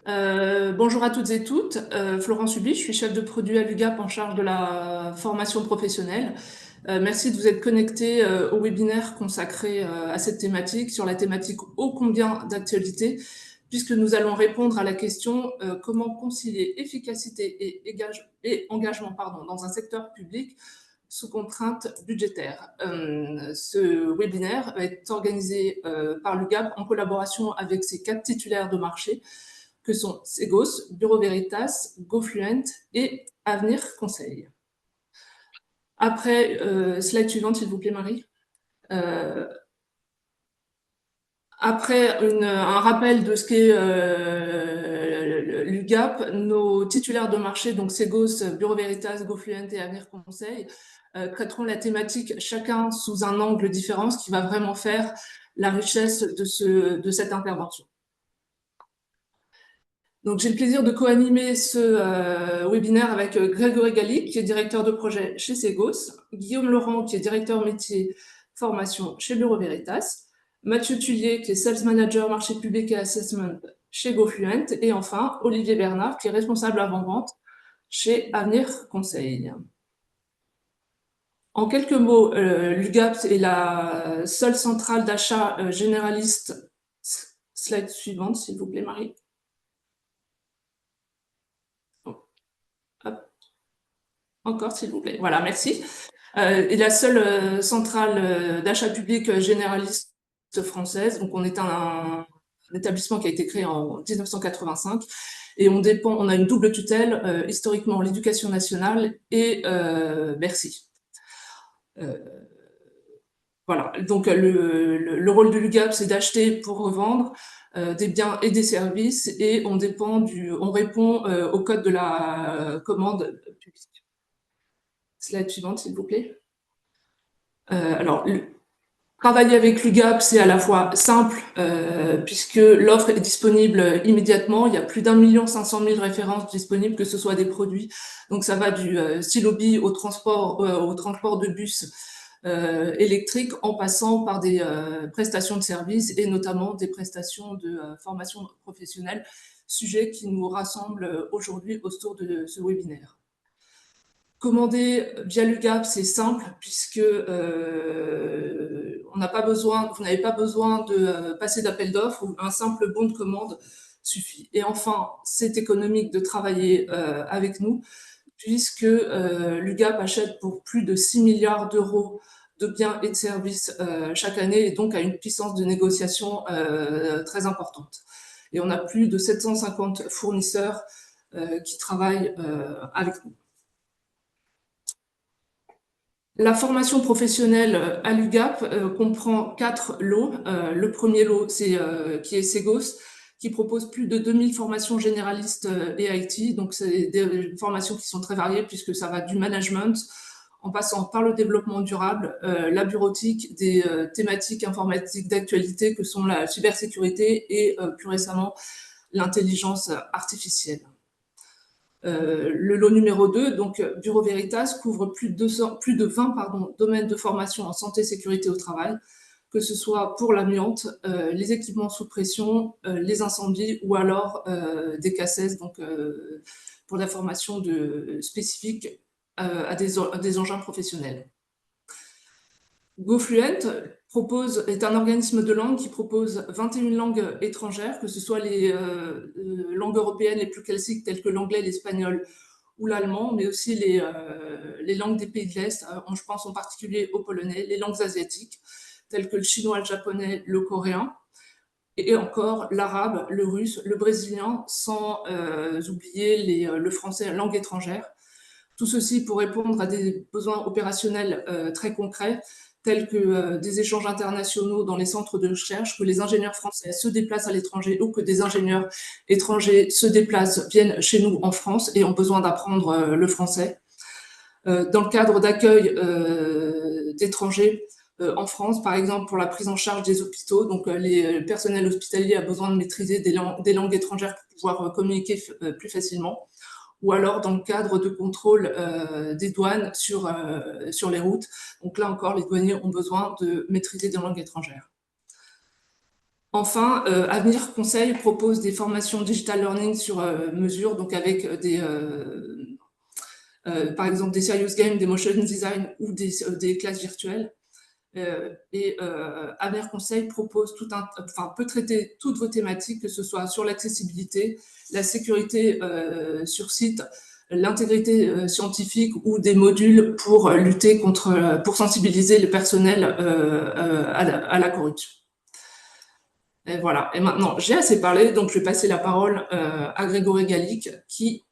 Bonjour à toutes et toutes. Florence Huby, je suis chef de produit à l'UGAP en charge de la formation professionnelle. Merci de vous être connectés au webinaire consacré à cette thématique, sur la thématique ô combien d'actualité, puisque nous allons répondre à la question comment concilier efficacité et engagement dans un secteur public sous contrainte budgétaire. Ce webinaire est organisé par l'UGAP en collaboration avec ses 4 titulaires de marché, que sont Segos, Bureau Veritas, GoFluent et Avenir Conseil. Après, slide suivante, s'il vous plaît, Marie. Après un rappel de ce qu'est l'UGAP, nos titulaires de marché, donc Segos, Bureau Veritas, GoFluent et Avenir Conseil, traiteront la thématique chacun sous un angle différent, ce qui va vraiment faire la richesse de cette intervention. Donc, j'ai le plaisir de co-animer ce webinaire avec Grégory Gallic, qui est directeur de projet chez Segos, Guillaume Laurent, qui est directeur métier formation chez Bureau Veritas, Mathieu Tullier, qui est Sales Manager Marché Public et Assessment chez GoFluent, et enfin Olivier Bernard, qui est responsable avant-vente chez Avenir Conseil. En quelques mots, l'UGAP est la seule centrale d'achat généraliste. Slide suivante, s'il vous plaît, Marie. Hop. Encore, s'il vous plaît. Voilà, merci. Et la seule centrale d'achat public généraliste française. Donc, on est un établissement qui a été créé en 1985 et on a une double tutelle, historiquement l'Éducation nationale et Bercy. Voilà, donc le rôle de l'UGAP, c'est d'acheter pour revendre des biens et des services, et on répond au code de la commande publique. Slide suivante, s'il vous plaît. Alors, travailler avec l'UGAP, c'est à la fois simple, puisque l'offre est disponible immédiatement. Il y a plus d'1,5 million références disponibles, que ce soit des produits. Donc, ça va du stylo bille au transport de bus électriques, en passant par des prestations de services et notamment des prestations de formation professionnelle, sujet qui nous rassemble aujourd'hui autour de ce webinaire. Commander via l'UGAP, c'est simple, puisque vous n'avez pas besoin de passer d'appel d'offres, ou un simple bon de commande suffit. Et enfin, c'est économique de travailler avec nous, puisque l'UGAP achète pour plus de 6 milliards d'euros de biens et de services chaque année, et donc a une puissance de négociation très importante. Et on a plus de 750 fournisseurs qui travaillent avec nous. La formation professionnelle à l'UGAP comprend 4 lots. Le premier lot, qui est Segos, qui propose plus de 2000 formations généralistes et IT. Donc, c'est des formations qui sont très variées, puisque ça va du management, en passant par le développement durable, la bureautique, des thématiques informatiques d'actualité que sont la cybersécurité et plus récemment l'intelligence artificielle. Le lot numéro 2, donc Bureau Veritas, couvre plus de 20 domaines de formation en santé et sécurité au travail, que ce soit pour l'amiante, les équipements sous pression, les incendies, ou alors des CACES, donc pour la formation spécifique à des engins professionnels. GoFluent est un organisme de langue qui propose 21 langues étrangères, que ce soit les langues européennes les plus classiques, telles que l'anglais, l'espagnol ou l'allemand, mais aussi les langues des pays de l'Est. Je pense en particulier au polonais, les langues asiatiques, telles que le chinois, le japonais, le coréen, et encore l'arabe, le russe, le brésilien, sans oublier le français, langue étrangère. Tout ceci pour répondre à des besoins opérationnels très concrets, tels que des échanges internationaux dans les centres de recherche, que les ingénieurs français se déplacent à l'étranger, ou que des ingénieurs étrangers viennent chez nous en France et ont besoin d'apprendre le français. Dans le cadre d'accueil d'étrangers en France, par exemple pour la prise en charge des hôpitaux, donc le personnel hospitalier a besoin de maîtriser des langues étrangères pour pouvoir communiquer plus facilement, ou alors dans le cadre de contrôle des douanes sur les routes. Donc là encore, les douaniers ont besoin de maîtriser des langues étrangères. Enfin, Avenir Conseil propose des formations digital learning sur mesure, donc avec par exemple des serious games, des motion design ou des classes virtuelles. Avenir Conseil propose enfin, peut traiter toutes vos thématiques, que ce soit sur l'accessibilité, la sécurité sur site, l'intégrité scientifique ou des modules pour lutter pour sensibiliser le personnel à la corruption. Et voilà. Et maintenant, j'ai assez parlé, donc je vais passer la parole à Grégory Gallic qui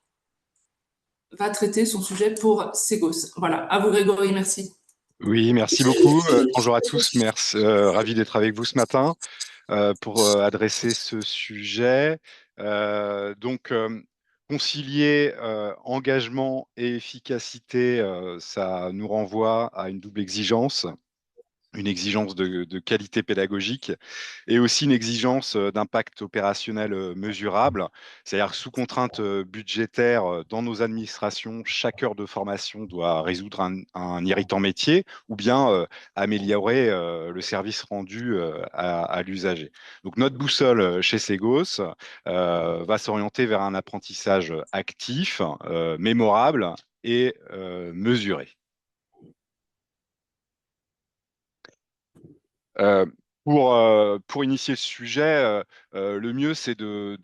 va traiter son sujet pour Ségos. Voilà, à vous Grégory, merci. Oui, merci beaucoup. Bonjour à tous. Merci, ravi d'être avec vous ce matin pour adresser ce sujet. Concilier engagement et efficacité, ça nous renvoie à une double exigence. Une exigence de qualité pédagogique et aussi une exigence d'impact opérationnel mesurable. C'est-à-dire que sous contrainte budgétaire, dans nos administrations, chaque heure de formation doit résoudre un irritant métier ou bien améliorer le service rendu à l'usager. Donc notre boussole chez Segos va s'orienter vers un apprentissage actif, mémorable et mesuré. Euh, pour initier le sujet, le mieux, c'est de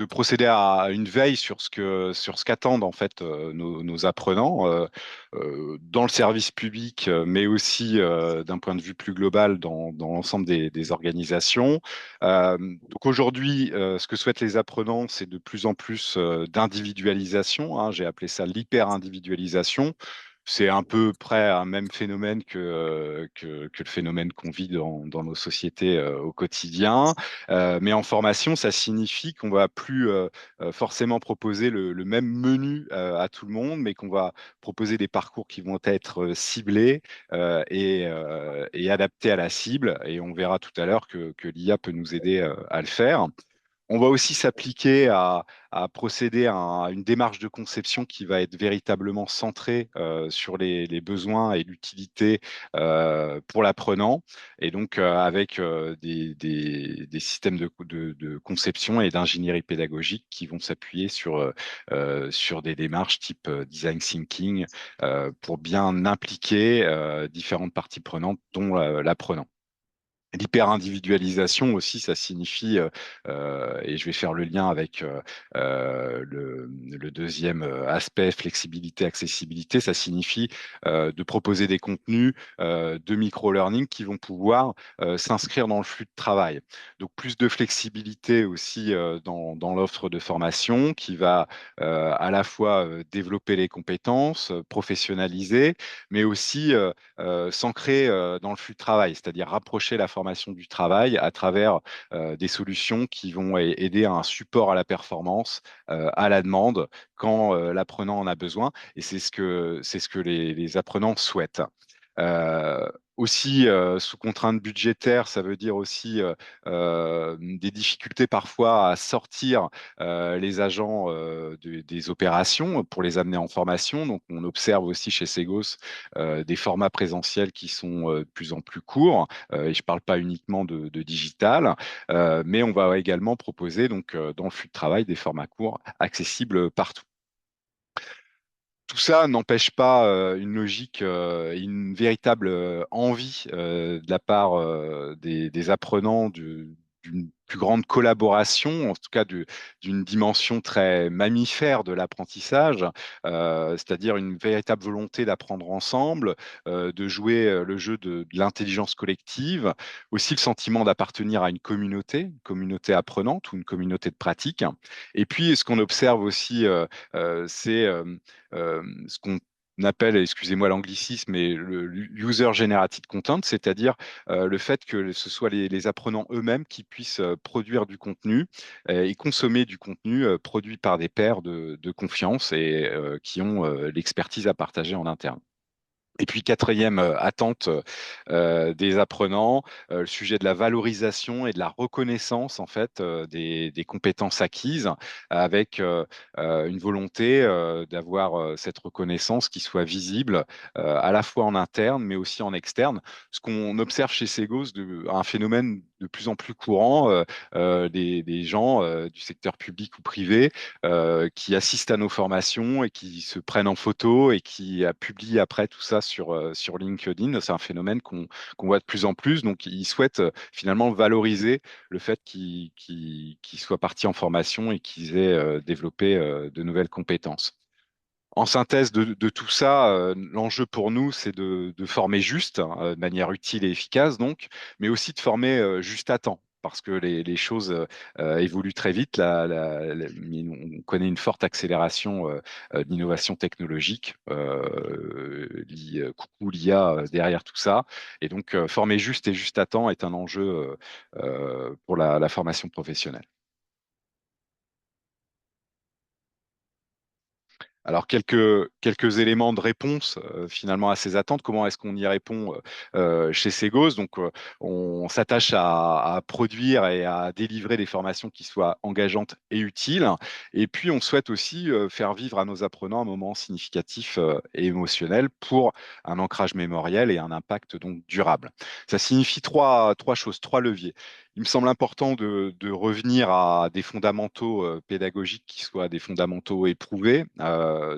procéder à une veille sur ce qu'attendent en fait nos apprenants dans le service public, mais aussi d'un point de vue plus global dans l'ensemble des organisations. Donc aujourd'hui, ce que souhaitent les apprenants, c'est de plus en plus d'individualisation, hein. J'ai appelé ça l'hyper-individualisation. C'est un peu près un même phénomène que le phénomène qu'on vit dans nos sociétés au quotidien. Mais en formation, ça signifie qu'on va plus forcément proposer le même menu à tout le monde, mais qu'on va proposer des parcours qui vont être ciblés et adaptés à la cible. Et on verra tout à l'heure que l'IA peut nous aider à le faire. On va aussi s'appliquer à procéder à une démarche de conception qui va être véritablement centrée sur les besoins et l'utilité pour l'apprenant, et donc avec des systèmes de conception et d'ingénierie pédagogique qui vont s'appuyer sur des démarches type design thinking pour bien impliquer différentes parties prenantes, dont l'apprenant. L'hyper-individualisation aussi, ça signifie, et je vais faire le lien avec le deuxième aspect, flexibilité, accessibilité, ça signifie de proposer des contenus de micro-learning qui vont pouvoir s'inscrire dans le flux de travail. Donc plus de flexibilité aussi dans l'offre de formation qui va à la fois développer les compétences, professionnaliser, mais aussi s'ancrer dans le flux de travail, c'est-à-dire rapprocher la formation du travail à travers des solutions qui vont aider à un support à la performance, à la demande, quand l'apprenant en a besoin. Et c'est ce que les apprenants souhaitent. Euh, Aussi, sous contrainte budgétaire, ça veut dire aussi des difficultés parfois à sortir les agents des opérations pour les amener en formation. Donc, on observe aussi chez Segos des formats présentiels qui sont de plus en plus courts. Et je ne parle pas uniquement de digital, mais on va également proposer donc, dans le flux de travail des formats courts accessibles partout. Tout ça n'empêche pas une logique, une véritable envie de la part des apprenants d'une plus grande collaboration, en tout cas d'une dimension très mammifère de l'apprentissage, c'est-à-dire une véritable volonté d'apprendre ensemble, de jouer le jeu de l'intelligence collective, aussi le sentiment d'appartenir à une communauté apprenante ou une communauté de pratique. Et puis, ce qu'on observe aussi, c'est ce qu'on appelle, excusez-moi l'anglicisme, mais le user generated content, c'est-à-dire le fait que ce soit les apprenants eux-mêmes qui puissent produire du contenu et consommer du contenu produit par des pairs de confiance et qui ont l'expertise à partager en interne. Et puis, quatrième attente des apprenants, le sujet de la valorisation et de la reconnaissance en fait des compétences acquises, avec une volonté d'avoir cette reconnaissance qui soit visible à la fois en interne mais aussi en externe. Ce qu'on observe chez Segos, un phénomène de plus en plus courant, des gens du secteur public ou privé qui assistent à nos formations et qui se prennent en photo et qui publient après tout ça sur LinkedIn. C'est un phénomène qu'on voit de plus en plus. Donc, ils souhaitent finalement valoriser le fait qu'ils soient partis en formation et qu'ils aient développé de nouvelles compétences. En synthèse de tout ça, l'enjeu pour nous, c'est de former juste, hein, de manière utile et efficace, donc, mais aussi de former juste à temps. Parce que les choses évoluent très vite. On connaît une forte accélération d'innovation technologique, coucou l'IA derrière tout ça. Et donc, former juste et juste à temps est un enjeu pour la formation professionnelle. Alors, quelques éléments de réponse finalement à ces attentes. Comment est-ce qu'on y répond chez Segos? Donc, on s'attache à produire et à délivrer des formations qui soient engageantes et utiles. Et puis, on souhaite aussi faire vivre à nos apprenants un moment significatif et émotionnel pour un ancrage mémoriel et un impact donc durable. Ça signifie trois choses, trois leviers. Il me semble important de revenir à des fondamentaux pédagogiques qui soient des fondamentaux éprouvés.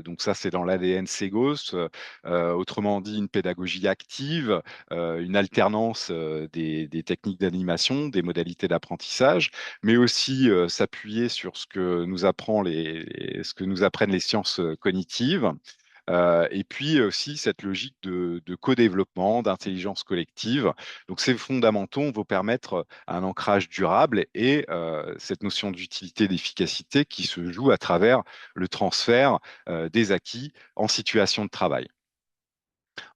Donc ça, c'est dans l'ADN Segos. Autrement dit, une pédagogie active, une alternance des techniques d'animation, des modalités d'apprentissage, mais aussi s'appuyer sur ce que nous apprennent les sciences cognitives. Et puis aussi cette logique de co-développement, d'intelligence collective. Donc ces fondamentaux vont permettre un ancrage durable et cette notion d'utilité, d'efficacité qui se joue à travers le transfert des acquis en situation de travail.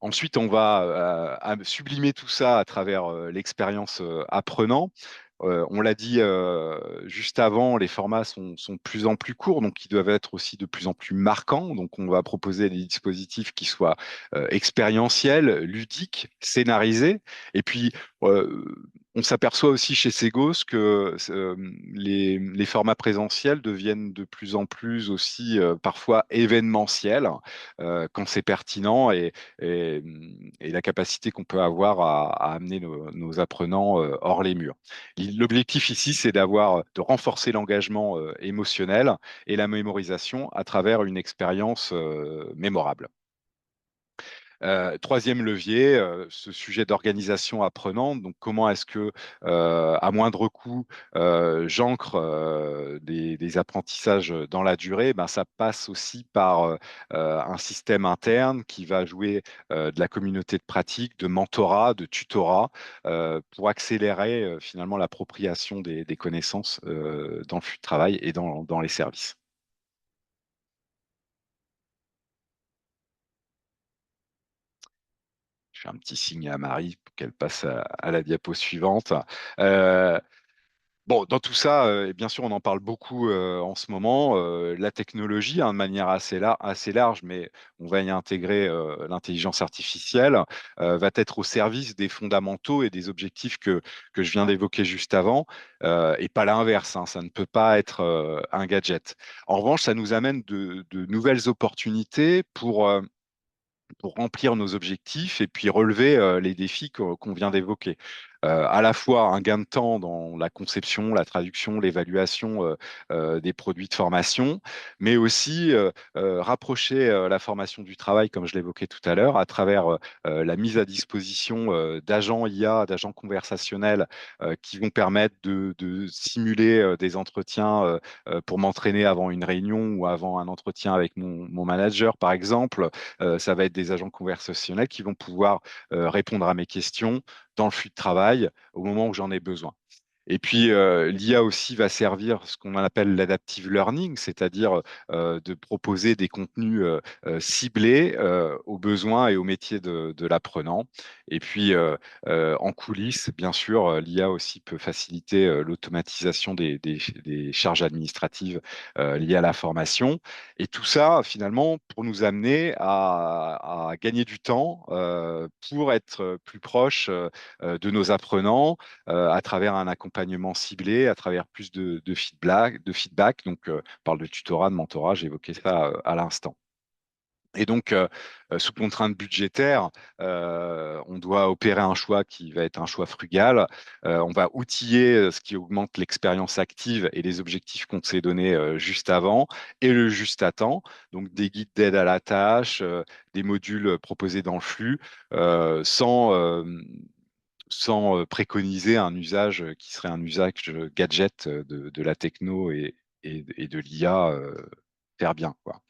Ensuite, on va sublimer tout ça à travers l'expérience apprenant. On l'a dit juste avant, les formats sont de plus en plus courts, donc ils doivent être aussi de plus en plus marquants. Donc, on va proposer des dispositifs qui soient expérientiels, ludiques, scénarisés. Et puis, euh, on s'aperçoit aussi chez Segos que les formats présentiels deviennent de plus en plus aussi parfois événementiels quand c'est pertinent et la capacité qu'on peut avoir à amener nos apprenants hors les murs. L'objectif ici, c'est de renforcer l'engagement émotionnel et la mémorisation à travers une expérience mémorable. Troisième levier, ce sujet d'organisation apprenante. Donc, comment est-ce que, à moindre coût, j'ancre des apprentissages dans la durée? Ben, ça passe aussi par un système interne qui va jouer de la communauté de pratique, de mentorat, de tutorat, pour accélérer finalement l'appropriation des connaissances dans le flux de travail et dans les services. Je fais un petit signe à Marie pour qu'elle passe à la diapo suivante. Euh, bon, dans tout ça, bien sûr, on en parle beaucoup en ce moment. La technologie, hein, de manière assez large, mais on va y intégrer l'intelligence artificielle, va être au service des fondamentaux et des objectifs que je viens d'évoquer juste avant, et pas l'inverse, hein, ça ne peut pas être un gadget. En revanche, ça nous amène de nouvelles opportunités pour remplir nos objectifs et puis relever les défis qu'on vient d'évoquer. À la fois un gain de temps dans la conception, la traduction, l'évaluation des produits de formation, mais aussi rapprocher la formation du travail, comme je l'évoquais tout à l'heure, à travers la mise à disposition d'agents IA, d'agents conversationnels qui vont permettre de simuler des entretiens pour m'entraîner avant une réunion ou avant un entretien avec mon manager, par exemple. Ça va être des agents conversationnels qui vont pouvoir répondre à mes questions dans le flux de travail au moment où j'en ai besoin. Et puis, l'IA aussi va servir ce qu'on appelle l'adaptive learning, c'est-à-dire de proposer des contenus ciblés aux besoins et aux métiers de l'apprenant. Et puis, en coulisses, bien sûr, l'IA aussi peut faciliter l'automatisation des charges administratives liées à la formation. Et tout ça, finalement, pour nous amener à gagner du temps pour être plus proche de nos apprenants à travers un accompagnement ciblé, à travers plus de feedback. Donc, on parle de tutorat, de mentorat, j'ai évoqué ça à l'instant. Et donc, sous contrainte budgétaire, on doit opérer un choix qui va être un choix frugal. On va outiller ce qui augmente l'expérience active et les objectifs qu'on s'est donnés juste avant et le juste à temps. Donc, des guides d'aide à la tâche, des modules proposés dans le flux, sans préconiser un usage qui serait un usage gadget de la techno et de l'IA faire bien, quoi.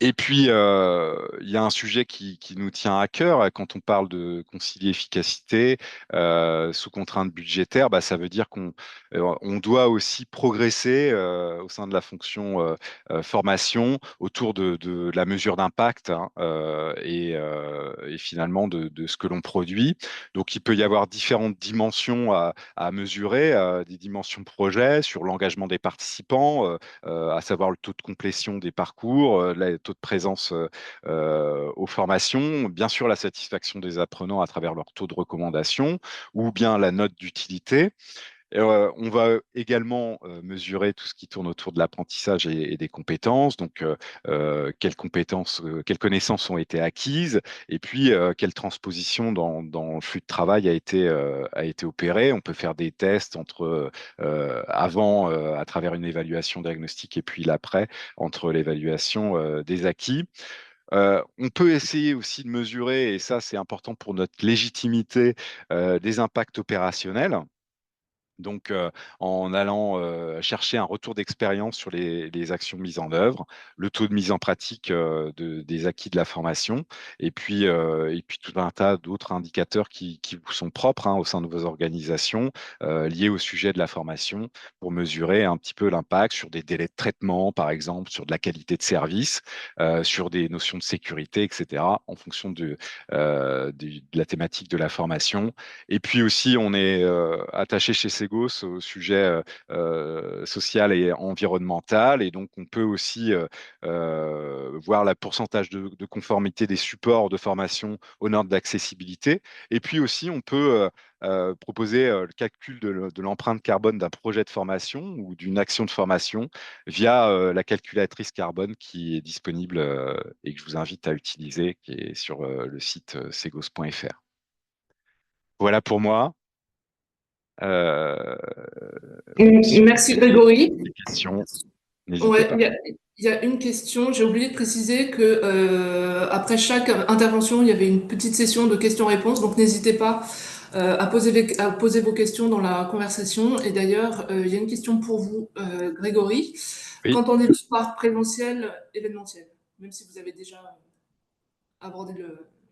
Et puis, il y a un sujet qui nous tient à cœur quand on parle de concilier efficacité sous contrainte budgétaire. Bah, ça veut dire qu'on doit aussi progresser au sein de la fonction formation autour de la mesure d'impact, hein, et finalement de ce que l'on produit. Donc, il peut y avoir différentes dimensions à mesurer, des dimensions projet sur l'engagement des participants, à savoir le taux de complétion des parcours, le taux de présence aux formations, bien sûr la satisfaction des apprenants à travers leur taux de recommandation, ou bien la note d'utilité. On va également mesurer tout ce qui tourne autour de l'apprentissage et des compétences. Donc, quelles compétences, quelles connaissances ont été acquises, et puis quelle transposition dans le flux de travail a été opérée. On peut faire des tests entre avant, à travers une évaluation diagnostique, et puis l'après, entre l'évaluation des acquis. On peut essayer aussi de mesurer, et ça c'est important pour notre légitimité, des impacts opérationnels. Donc, en allant chercher un retour d'expérience sur les actions mises en œuvre, le taux de mise en pratique des acquis de la formation, et puis tout un tas d'autres indicateurs qui vous sont propres, hein, au sein de vos organisations, liés au sujet de la formation, pour mesurer un petit peu l'impact sur des délais de traitement, par exemple, sur de la qualité de service, sur des notions de sécurité, etc., en fonction de la thématique de la formation. Et puis aussi, on est attaché chez Segos au sujet social et environnemental. Et donc, on peut aussi voir le pourcentage de conformité des supports de formation aux normes d'accessibilité. Et puis aussi, on peut proposer le calcul de l'empreinte carbone d'un projet de formation ou d'une action de formation via la calculatrice carbone qui est disponible et que je vous invite à utiliser, qui est sur le site segos.fr. Voilà pour moi. Euh, Si vous Merci avez Grégory. des questions, n'hésitez Ouais, pas. il y a une question. J'ai oublié de préciser que après chaque intervention, il y avait une petite session de questions-réponses. Donc n'hésitez pas à poser vos questions dans la conversation. Et d'ailleurs, il y a une question pour vous, Grégory. Oui, Qu'entendez-vous par présentiel événementiel? Même si vous avez déjà abordé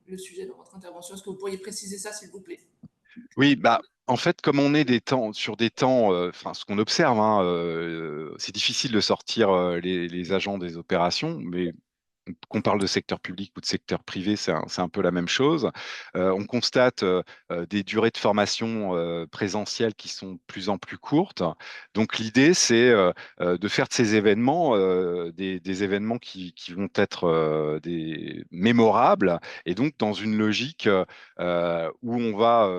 le sujet dans votre intervention, est-ce que vous pourriez préciser ça, s'il vous plaît? oui, bah, en fait, comme on est sur des temps, enfin, ce qu'on observe, hein, c'est difficile de sortir les agents des opérations, mais qu'on parle de secteur public ou de secteur privé, c'est un peu la même chose. On constate des durées de formation présentielles qui sont de plus en plus courtes. Donc l'idée, c'est de faire de ces événements des événements qui vont être des mémorables, et donc dans une logique où on va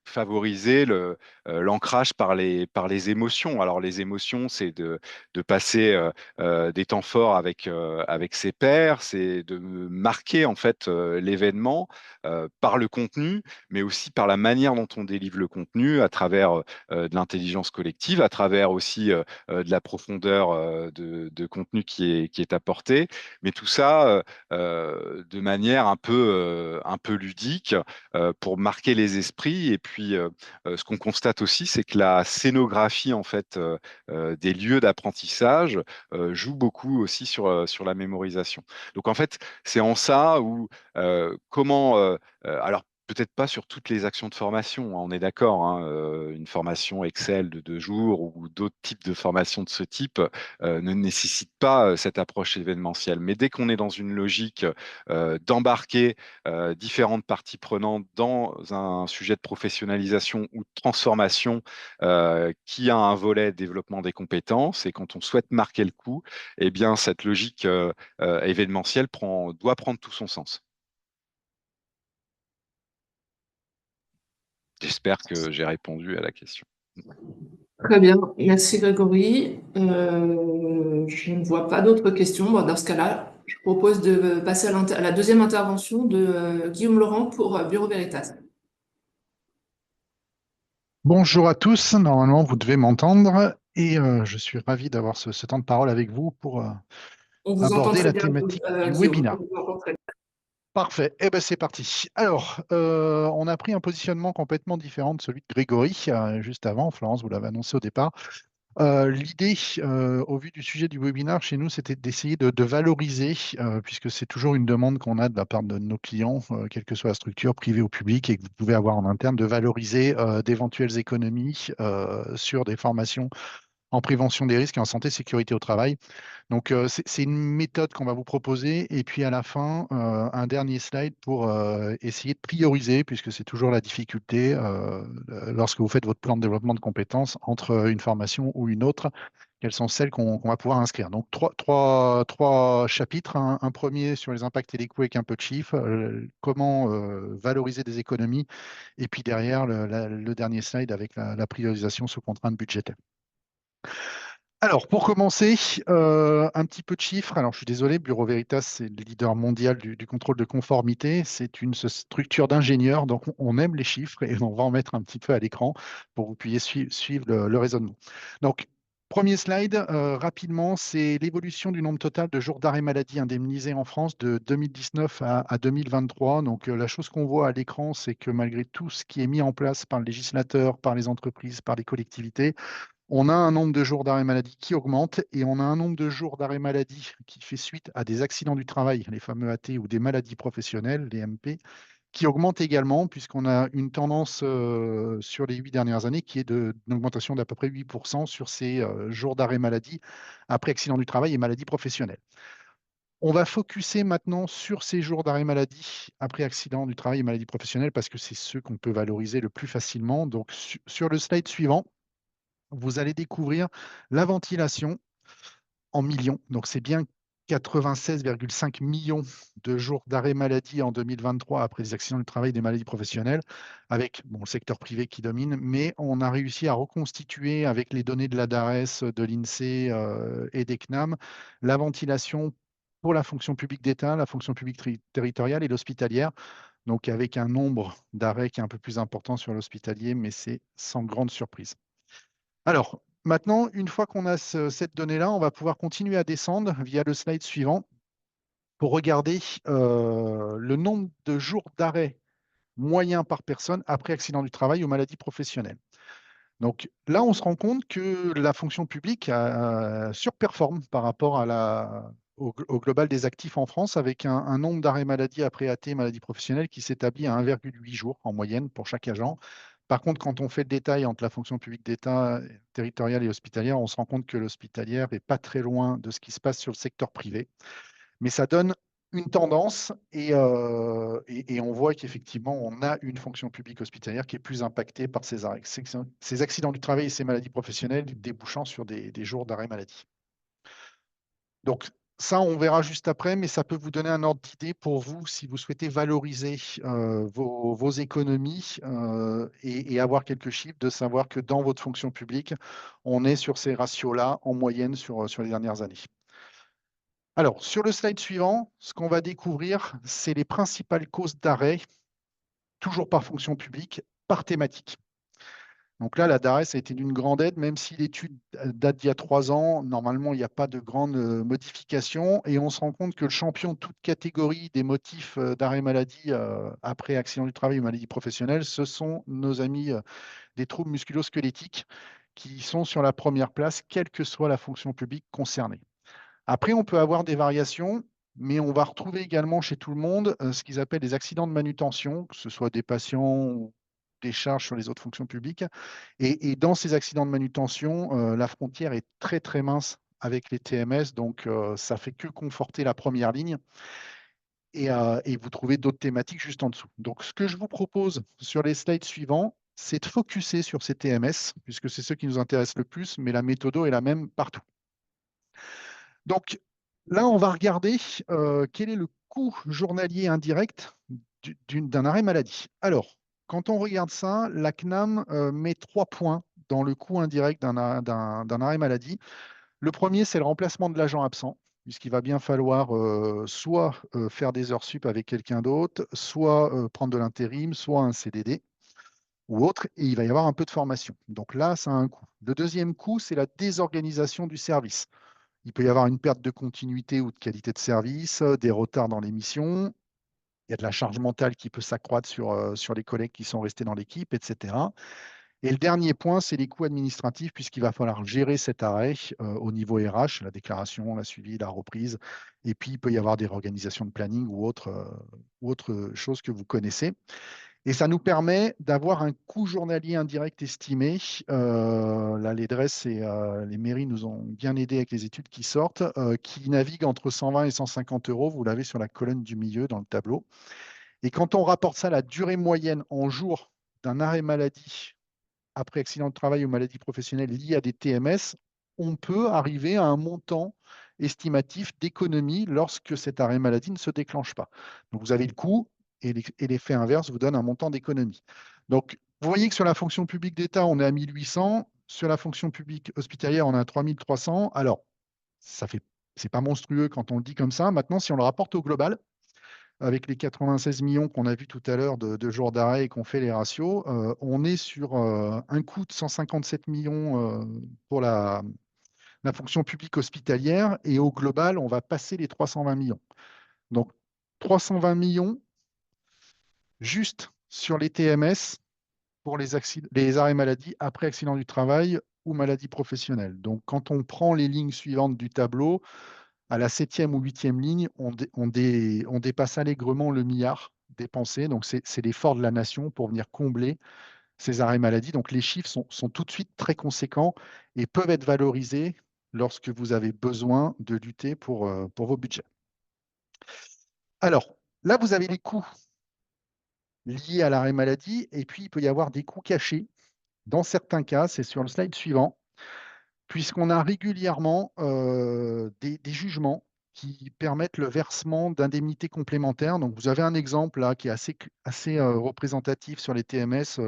favoriser l'ancrage par les émotions. Alors les émotions, c'est de passer des temps forts avec ses pairs, c'est de marquer en fait l'événement par le contenu, mais aussi par la manière dont on délivre le contenu, à travers de l'intelligence collective, à travers aussi de la profondeur de contenu qui est apportée, mais tout ça de manière un peu ludique, pour marquer les esprits. Et puis, ce qu'on constate aussi, c'est que la scénographie en fait des lieux d'apprentissage joue beaucoup aussi sur la mémorisation. Donc en fait, c'est en ça où comment alors peut-être pas sur toutes les actions de formation, hein, on est d'accord, hein, une formation Excel de 2 jours ou d'autres types de formations de ce type ne nécessitent pas cette approche événementielle. Mais dès qu'on est dans une logique d'embarquer différentes parties prenantes dans un sujet de professionnalisation ou de transformation qui a un volet développement des compétences, et quand on souhaite marquer le coup, eh bien cette logique événementielle doit prendre tout son sens. J'espère que j'ai répondu à la question. Très bien, merci Grégory. je ne vois pas d'autres questions. Bon, dans ce cas-là, je propose de passer à la deuxième intervention de Guillaume Laurent pour Bureau Veritas. Bonjour à tous, normalement vous devez m'entendre et je suis ravi d'avoir ce temps de parole avec vous pour On vous entend aborder très la bien, thématique du Guillaume. On webinaire. vous entend très bien. Parfait, eh ben c'est parti. Alors, on a pris un positionnement complètement différent de celui de Grégory juste avant. Florence, vous l'avez annoncé au départ. L'idée, au vu du sujet du webinaire chez nous, c'était d'essayer de valoriser, puisque c'est toujours une demande qu'on a de la part de nos clients, quelle que soit la structure, privée ou publique, et que vous pouvez avoir en interne, de valoriser d'éventuelles économies sur des formations en prévention des risques et en santé sécurité au travail. Donc, c'est une méthode qu'on va vous proposer. Et puis, à la fin, un dernier slide pour essayer de prioriser, puisque c'est toujours la difficulté lorsque vous faites votre plan de développement de compétences entre une formation ou une autre. Quelles sont celles qu'on va pouvoir inscrire? Donc, trois chapitres. Un premier sur les impacts et les coûts avec un peu de chiffres. Comment valoriser des économies. Et puis derrière, le dernier slide avec la priorisation sous contrainte budgétaire. Alors, pour commencer, un petit peu de chiffres. Alors, je suis désolé, Bureau Veritas, c'est le leader mondial du contrôle de conformité. C'est une structure d'ingénieurs, donc on aime les chiffres et on va en mettre un petit peu à l'écran pour que vous puissiez suivre le raisonnement. Donc, premier slide, rapidement, c'est l'évolution du nombre total de jours d'arrêt maladie indemnisés en France de 2019 à 2023. Donc, la chose qu'on voit à l'écran, c'est que malgré tout ce qui est mis en place par le législateur, par les entreprises, par les collectivités, on a un nombre de jours d'arrêt maladie qui augmente et on a un nombre de jours d'arrêt maladie qui fait suite à des accidents du travail, les fameux AT, ou des maladies professionnelles, les MP, qui augmente également, puisqu'on a une tendance sur les 8 dernières années qui est d'une augmentation d'à peu près 8% sur ces jours d'arrêt maladie après accident du travail et maladie professionnelle. On va focuser maintenant sur ces jours d'arrêt maladie après accident du travail et maladie professionnelle parce que c'est ceux qu'on peut valoriser le plus facilement. Donc, sur le slide suivant, vous allez découvrir la ventilation en millions. Donc, c'est bien 96,5 millions de jours d'arrêt maladie en 2023 après les accidents du travail et des maladies professionnelles, avec le secteur privé qui domine, mais on a réussi à reconstituer avec les données de la DARES, de l'INSEE et des CNAM, la ventilation pour la fonction publique d'État, la fonction publique territoriale et l'hospitalière. Donc, avec un nombre d'arrêts qui est un peu plus important sur l'hospitalier, mais c'est sans grande surprise. Alors, maintenant, une fois qu'on a cette donnée-là, on va pouvoir continuer à descendre via le slide suivant pour regarder le nombre de jours d'arrêt moyen par personne après accident du travail ou maladie professionnelle. Donc là, on se rend compte que la fonction publique surperforme par rapport au global des actifs en France, avec un nombre d'arrêts maladie après AT, maladie professionnelle, qui s'établit à 1,8 jours en moyenne pour chaque agent. Par contre, quand on fait le détail entre la fonction publique d'État, territoriale et hospitalière, on se rend compte que l'hospitalière n'est pas très loin de ce qui se passe sur le secteur privé. Mais ça donne une tendance et on voit qu'effectivement, on a une fonction publique hospitalière qui est plus impactée par ces arrêts, ces accidents du travail et ces maladies professionnelles débouchant sur des jours d'arrêt maladie. Donc, ça, on verra juste après, mais ça peut vous donner un ordre d'idée pour vous si vous souhaitez valoriser vos économies et avoir quelques chiffres, de savoir que dans votre fonction publique, on est sur ces ratios-là en moyenne sur les dernières années. Alors, sur le slide suivant, ce qu'on va découvrir, c'est les principales causes d'arrêt, toujours par fonction publique, par thématique. Donc là, la DARES a été d'une grande aide, même si l'étude date d'il y a 3 ans. Normalement, il n'y a pas de grandes modifications. Et on se rend compte que le champion de toute catégorie des motifs d'arrêt maladie après accident du travail ou maladie professionnelle, ce sont nos amis des troubles musculo-squelettiques qui sont sur la première place, quelle que soit la fonction publique concernée. Après, on peut avoir des variations, mais on va retrouver également chez tout le monde ce qu'ils appellent des accidents de manutention, que ce soit des patients ou des charges sur les autres fonctions publiques. Et dans ces accidents de manutention, la frontière est très très mince avec les TMS, donc ça fait que conforter la première ligne. Et vous trouvez d'autres thématiques juste en dessous. Donc, ce que je vous propose sur les slides suivants, c'est de focuser sur ces TMS, puisque c'est ceux qui nous intéressent le plus, mais la méthode est la même partout. Donc là, on va regarder quel est le coût journalier indirect d'un arrêt maladie. Alors, quand on regarde ça, la CNAM met 3 points dans le coût indirect d'un arrêt maladie. Le premier, c'est le remplacement de l'agent absent, puisqu'il va bien falloir soit faire des heures sup avec quelqu'un d'autre, soit prendre de l'intérim, soit un CDD ou autre, et il va y avoir un peu de formation. Donc là, ça a un coût. Le deuxième coût, c'est la désorganisation du service. Il peut y avoir une perte de continuité ou de qualité de service, des retards dans les missions, il y a de la charge mentale qui peut s'accroître sur les collègues qui sont restés dans l'équipe, etc. Et le dernier point, c'est les coûts administratifs, puisqu'il va falloir gérer cet arrêt au niveau RH, la déclaration, la suivi, la reprise. Et puis, il peut y avoir des réorganisations de planning ou autre chose que vous connaissez. Et ça nous permet d'avoir un coût journalier indirect estimé. Là, les DRES et les mairies nous ont bien aidés avec les études qui sortent, qui naviguent entre 120 et 150 euros. Vous l'avez sur la colonne du milieu dans le tableau. Et quand on rapporte ça à la durée moyenne en jours d'un arrêt maladie après accident de travail ou maladie professionnelle liée à des TMS, on peut arriver à un montant estimatif d'économie lorsque cet arrêt maladie ne se déclenche pas. Donc, vous avez le coût et l'effet inverse vous donne un montant d'économie. Donc, vous voyez que sur la fonction publique d'État, on est à 1800. Sur la fonction publique hospitalière, on est à 3300. Alors, c'est pas monstrueux quand on le dit comme ça. Maintenant, si on le rapporte au global, avec les 96 millions qu'on a vus tout à l'heure de jours d'arrêt et qu'on fait les ratios, on est sur un coût de 157 millions pour la fonction publique hospitalière et au global, on va passer les 320 millions. Donc, 320 millions juste sur les TMS pour les arrêts maladie après accident du travail ou maladie professionnelle. Donc, quand on prend les lignes suivantes du tableau, à la 7e ou 8e ligne, on dépasse allègrement le milliard dépensé. Donc, c'est l'effort de la nation pour venir combler ces arrêts maladie. Donc, les chiffres sont tout de suite très conséquents et peuvent être valorisés lorsque vous avez besoin de lutter pour vos budgets. Alors, là, vous avez les coûts liés à l'arrêt maladie et puis il peut y avoir des coûts cachés. Dans certains cas, c'est sur le slide suivant, puisqu'on a régulièrement des jugements qui permettent le versement d'indemnités complémentaires. Donc, vous avez un exemple là qui est assez représentatif sur les TMS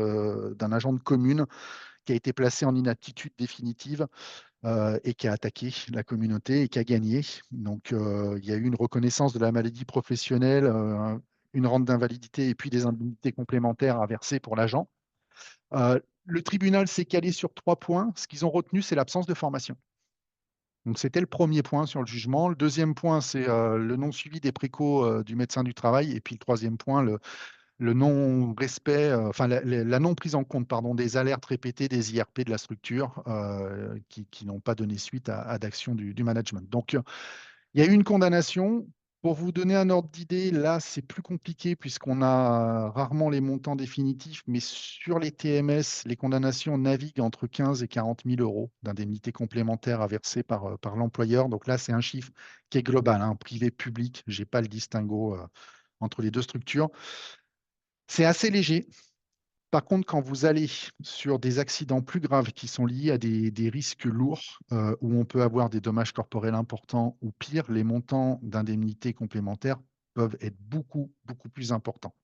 d'un agent de commune qui a été placé en inaptitude définitive et qui a attaqué la communauté et qui a gagné. Donc, il y a eu une reconnaissance de la maladie professionnelle, une rente d'invalidité et puis des indemnités complémentaires à verser pour l'agent. Le tribunal s'est calé sur 3 points. Ce qu'ils ont retenu, c'est l'absence de formation. Donc, c'était le premier point sur le jugement. Le deuxième point, c'est le non-suivi des précaux du médecin du travail. Et puis, le troisième point, le non-respect, enfin, la non-prise en compte pardon, des alertes répétées des IRP de la structure qui n'ont pas donné suite à d'action du management. Donc, il y a eu une condamnation. Pour vous donner un ordre d'idée, là, c'est plus compliqué puisqu'on a rarement les montants définitifs, mais sur les TMS, les condamnations naviguent entre 15 et 40 000 euros d'indemnités complémentaires à verser par l'employeur. Donc là, c'est un chiffre qui est global, hein, privé-public. Je n'ai pas le distinguo entre les deux structures. C'est assez léger. Par contre, quand vous allez sur des accidents plus graves qui sont liés à des risques lourds, où on peut avoir des dommages corporels importants ou pire, les montants d'indemnités complémentaires peuvent être beaucoup, beaucoup plus importants.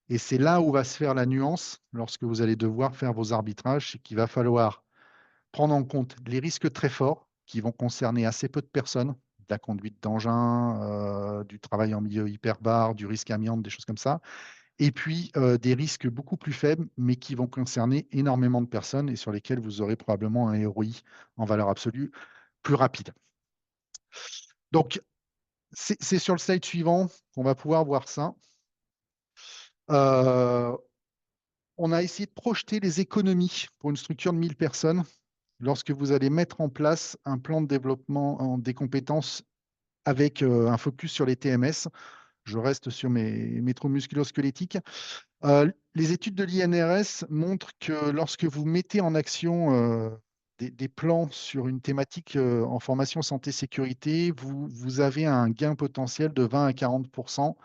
Et c'est là où va se faire la nuance lorsque vous allez devoir faire vos arbitrages, c'est qu'il va falloir prendre en compte les risques très forts qui vont concerner assez peu de personnes, de la conduite d'engin, du travail en milieu hyperbare, du risque amiante, des choses comme ça, et puis des risques beaucoup plus faibles, mais qui vont concerner énormément de personnes et sur lesquels vous aurez probablement un ROI en valeur absolue plus rapide. Donc, c'est sur le slide suivant qu'on va pouvoir voir ça. On a essayé de projeter les économies pour une structure de 1000 personnes lorsque vous allez mettre en place un plan de développement des compétences avec un focus sur les TMS. Je reste sur mes trous musculo-squelettiques. Les études de l'INRS montrent que lorsque vous mettez en action des plans sur une thématique en formation santé-sécurité, vous avez un gain potentiel de 20 à 40%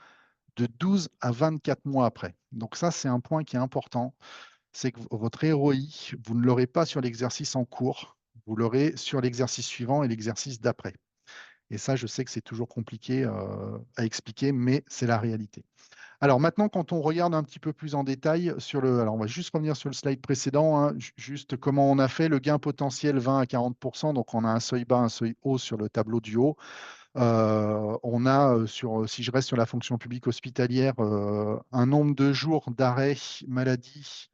de 12 à 24 mois après. Donc ça, c'est un point qui est important. C'est que votre ROI, vous ne l'aurez pas sur l'exercice en cours, vous l'aurez sur l'exercice suivant et l'exercice d'après. Et ça, je sais que c'est toujours compliqué à expliquer, mais c'est la réalité. Alors maintenant, quand on regarde un petit peu plus en détail sur le... Alors, on va juste revenir sur le slide précédent, hein, juste comment on a fait le gain potentiel 20 à 40%. Donc, on a un seuil bas, un seuil haut sur le tableau du haut. On a, si je reste sur la fonction publique hospitalière, un nombre de jours d'arrêt maladie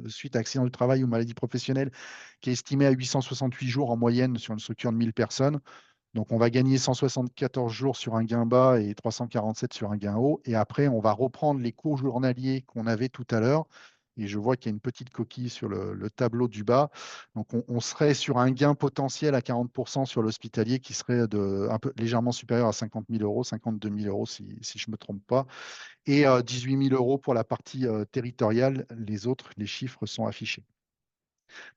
suite à accident du travail ou maladie professionnelle qui est estimé à 868 jours en moyenne sur une structure de 1000 personnes. Donc, on va gagner 174 jours sur un gain bas et 347 sur un gain haut. Et après, on va reprendre les cours journaliers qu'on avait tout à l'heure. Et je vois qu'il y a une petite coquille sur le tableau du bas. Donc, on serait sur un gain potentiel à 40% sur l'hospitalier qui serait un peu légèrement supérieur à 50 000 euros, 52 000 euros si je ne me trompe pas, et 18 000 euros pour la partie territoriale. Les autres, les chiffres sont affichés.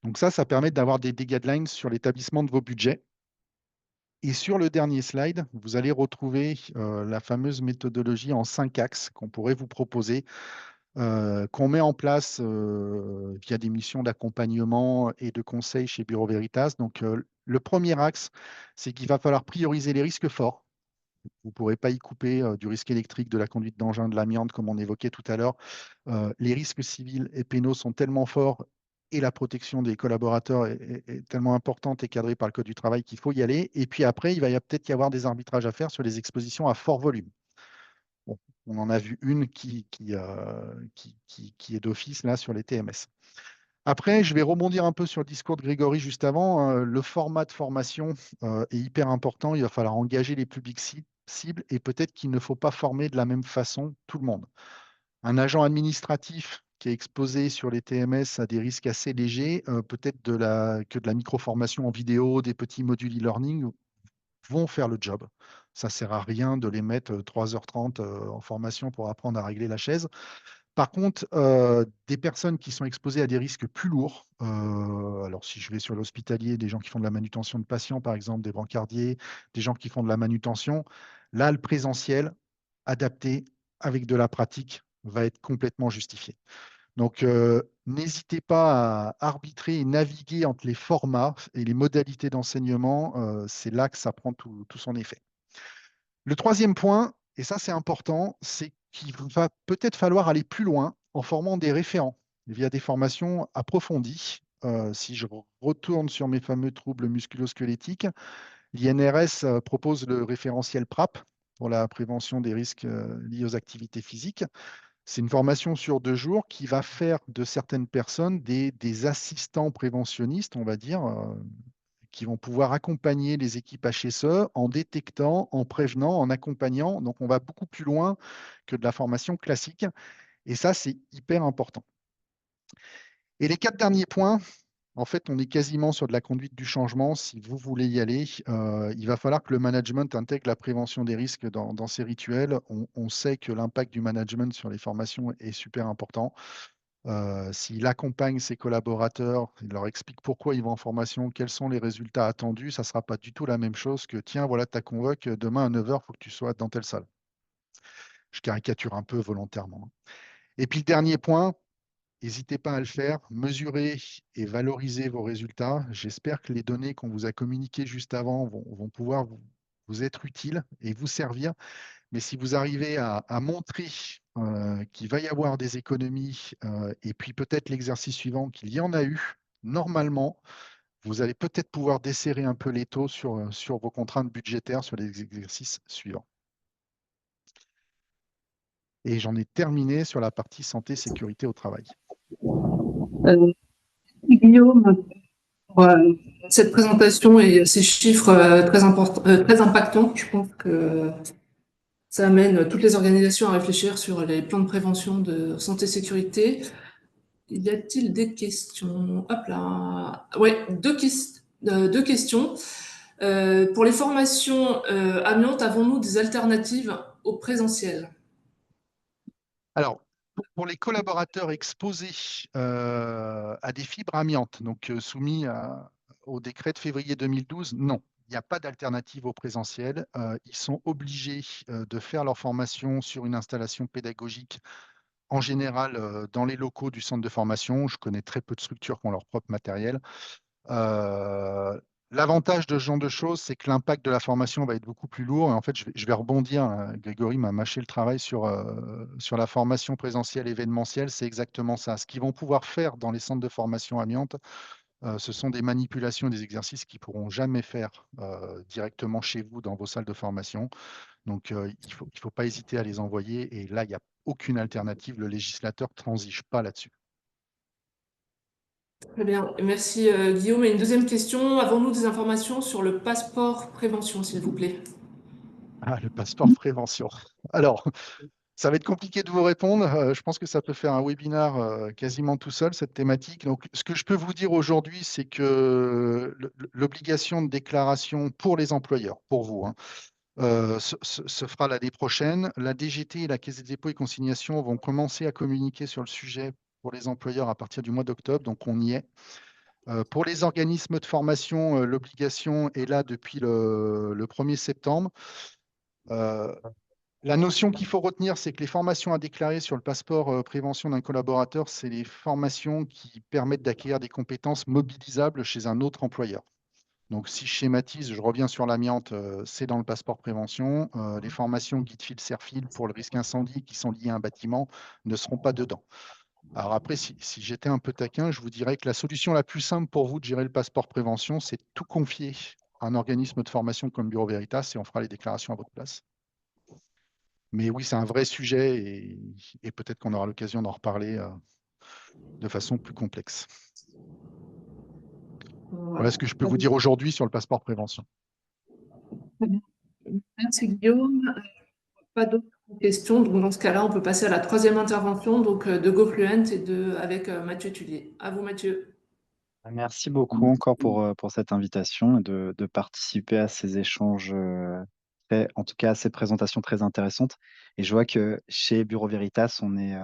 Donc ça permet d'avoir des guidelines sur l'établissement de vos budgets. Et sur le dernier slide, vous allez retrouver la fameuse méthodologie en 5 axes qu'on pourrait vous proposer, qu'on met en place via des missions d'accompagnement et de conseil chez Bureau Veritas. Donc, le premier axe, c'est qu'il va falloir prioriser les risques forts. Vous ne pourrez pas y couper du risque électrique, de la conduite d'engin, de l'amiante, comme on évoquait tout à l'heure. Les risques civils et pénaux sont tellement forts et la protection des collaborateurs est tellement importante et cadrée par le Code du travail qu'il faut y aller. Et puis après, il va peut-être y avoir des arbitrages à faire sur les expositions à fort volume. Bon, on en a vu une qui est d'office là sur les TMS. Après, je vais rebondir un peu sur le discours de Grégory juste avant. Le format de formation est hyper important. Il va falloir engager les publics cibles et peut-être qu'il ne faut pas former de la même façon tout le monde. Un agent administratif qui est exposé sur les TMS à des risques assez légers, peut-être que de la micro-formation en vidéo, des petits modules e-learning vont faire le job. Ça ne sert à rien de les mettre 3h30 en formation pour apprendre à régler la chaise. Par contre, des personnes qui sont exposées à des risques plus lourds, alors si je vais sur l'hospitalier, des gens qui font de la manutention de patients, par exemple, des brancardiers, des gens qui font de la manutention, là, le présentiel adapté avec de la pratique va être complètement justifié. Donc, n'hésitez pas à arbitrer et naviguer entre les formats et les modalités d'enseignement. C'est là que ça prend tout son effet. Le troisième point, et ça c'est important, c'est qu'il va peut-être falloir aller plus loin en formant des référents via des formations approfondies. Si je retourne sur mes fameux troubles musculo-squelettiques, l'INRS propose le référentiel PRAP pour la prévention des risques liés aux activités physiques. C'est une formation sur 2 jours qui va faire de certaines personnes des assistants préventionnistes, on va dire, qui vont pouvoir accompagner les équipes HSE en détectant, en prévenant, en accompagnant. Donc, on va beaucoup plus loin que de la formation classique. Et ça, c'est hyper important. Et les 4 derniers points, en fait, on est quasiment sur de la conduite du changement. Si vous voulez y aller, il va falloir que le management intègre la prévention des risques dans ses rituels. On sait que l'impact du management sur les formations est super important. S'il accompagne ses collaborateurs, il leur explique pourquoi ils vont en formation, quels sont les résultats attendus, ça ne sera pas du tout la même chose que tiens, voilà ta convoque, demain à 9 h, il faut que tu sois dans telle salle. Je caricature un peu volontairement. Et puis le dernier point, n'hésitez pas à le faire, mesurez et valorisez vos résultats. J'espère que les données qu'on vous a communiquées juste avant vont pouvoir vous être utiles et vous servir. Mais si vous arrivez à montrer qu'il va y avoir des économies et puis peut-être l'exercice suivant qu'il y en a eu, normalement, vous allez peut-être pouvoir desserrer un peu les taux sur vos contraintes budgétaires sur les exercices suivants. Et j'en ai terminé sur la partie santé, sécurité au travail. Guillaume, pour cette présentation et ces chiffres très impactants, je pense que ça amène toutes les organisations à réfléchir sur les plans de prévention de santé-sécurité. Y a-t-il des questions? Hop là. Ouais, deux questions. Pour les formations amiantes, avons-nous des alternatives au présentiel? Alors, pour les collaborateurs exposés à des fibres amiantes, donc soumis au décret de février 2012, non. Il n'y a pas d'alternative au présentiel. Ils sont obligés de faire leur formation sur une installation pédagogique, en général dans les locaux du centre de formation. Je connais très peu de structures qui ont leur propre matériel. L'avantage de ce genre de choses, c'est que l'impact de la formation va être beaucoup plus lourd. Et en fait, je vais rebondir. Grégory m'a mâché le travail sur la formation présentielle événementielle. C'est exactement ça. Ce qu'ils vont pouvoir faire dans les centres de formation amiante, ce sont des manipulations et des exercices qu'ils ne pourront jamais faire directement chez vous dans vos salles de formation. Donc, il faut pas hésiter à les envoyer. Et là, il n'y a aucune alternative. Le législateur ne transige pas là-dessus. Très bien, merci Guillaume. Et une deuxième question, avons-nous des informations sur le passeport prévention, s'il vous plaît? Ah, le passeport prévention. Alors, ça va être compliqué de vous répondre. Je pense que ça peut faire un webinar quasiment tout seul, cette thématique. Donc, ce que je peux vous dire aujourd'hui, c'est que l'obligation de déclaration pour les employeurs, pour vous, hein, se fera l'année prochaine. La DGT et la Caisse des dépôts et consignations vont commencer à communiquer sur le sujet pour les employeurs à partir du mois d'octobre, donc on y est. Pour les organismes de formation, l'obligation est là depuis le 1er septembre. Euh, la notion qu'il faut retenir, c'est que les formations à déclarer sur le passeport prévention d'un collaborateur, c'est les formations qui permettent d'acquérir des compétences mobilisables chez un autre employeur. Donc, si je schématise, je reviens sur l'amiante, c'est dans le passeport prévention. Les formations guide fil serre-fil pour le risque incendie qui sont liées à un bâtiment ne seront pas dedans. Alors après, si j'étais un peu taquin, je vous dirais que la solution la plus simple pour vous de gérer le passeport prévention, c'est de tout confier à un organisme de formation comme Bureau Veritas et on fera les déclarations à votre place. Mais oui, c'est un vrai sujet et peut-être qu'on aura l'occasion d'en reparler de façon plus complexe. Voilà Voilà. ce que je peux vous dire aujourd'hui sur le passeport prévention. Très bien. Merci Guillaume. Pas d'autres questions. Donc, dans ce cas-là, on peut passer à la troisième intervention donc, de GoFluent et avec Mathieu Tullier. À vous, Mathieu. Merci beaucoup encore pour cette invitation et de participer à ces échanges, en tout cas à ces présentations très intéressantes. Et je vois que chez Bureau Veritas, on est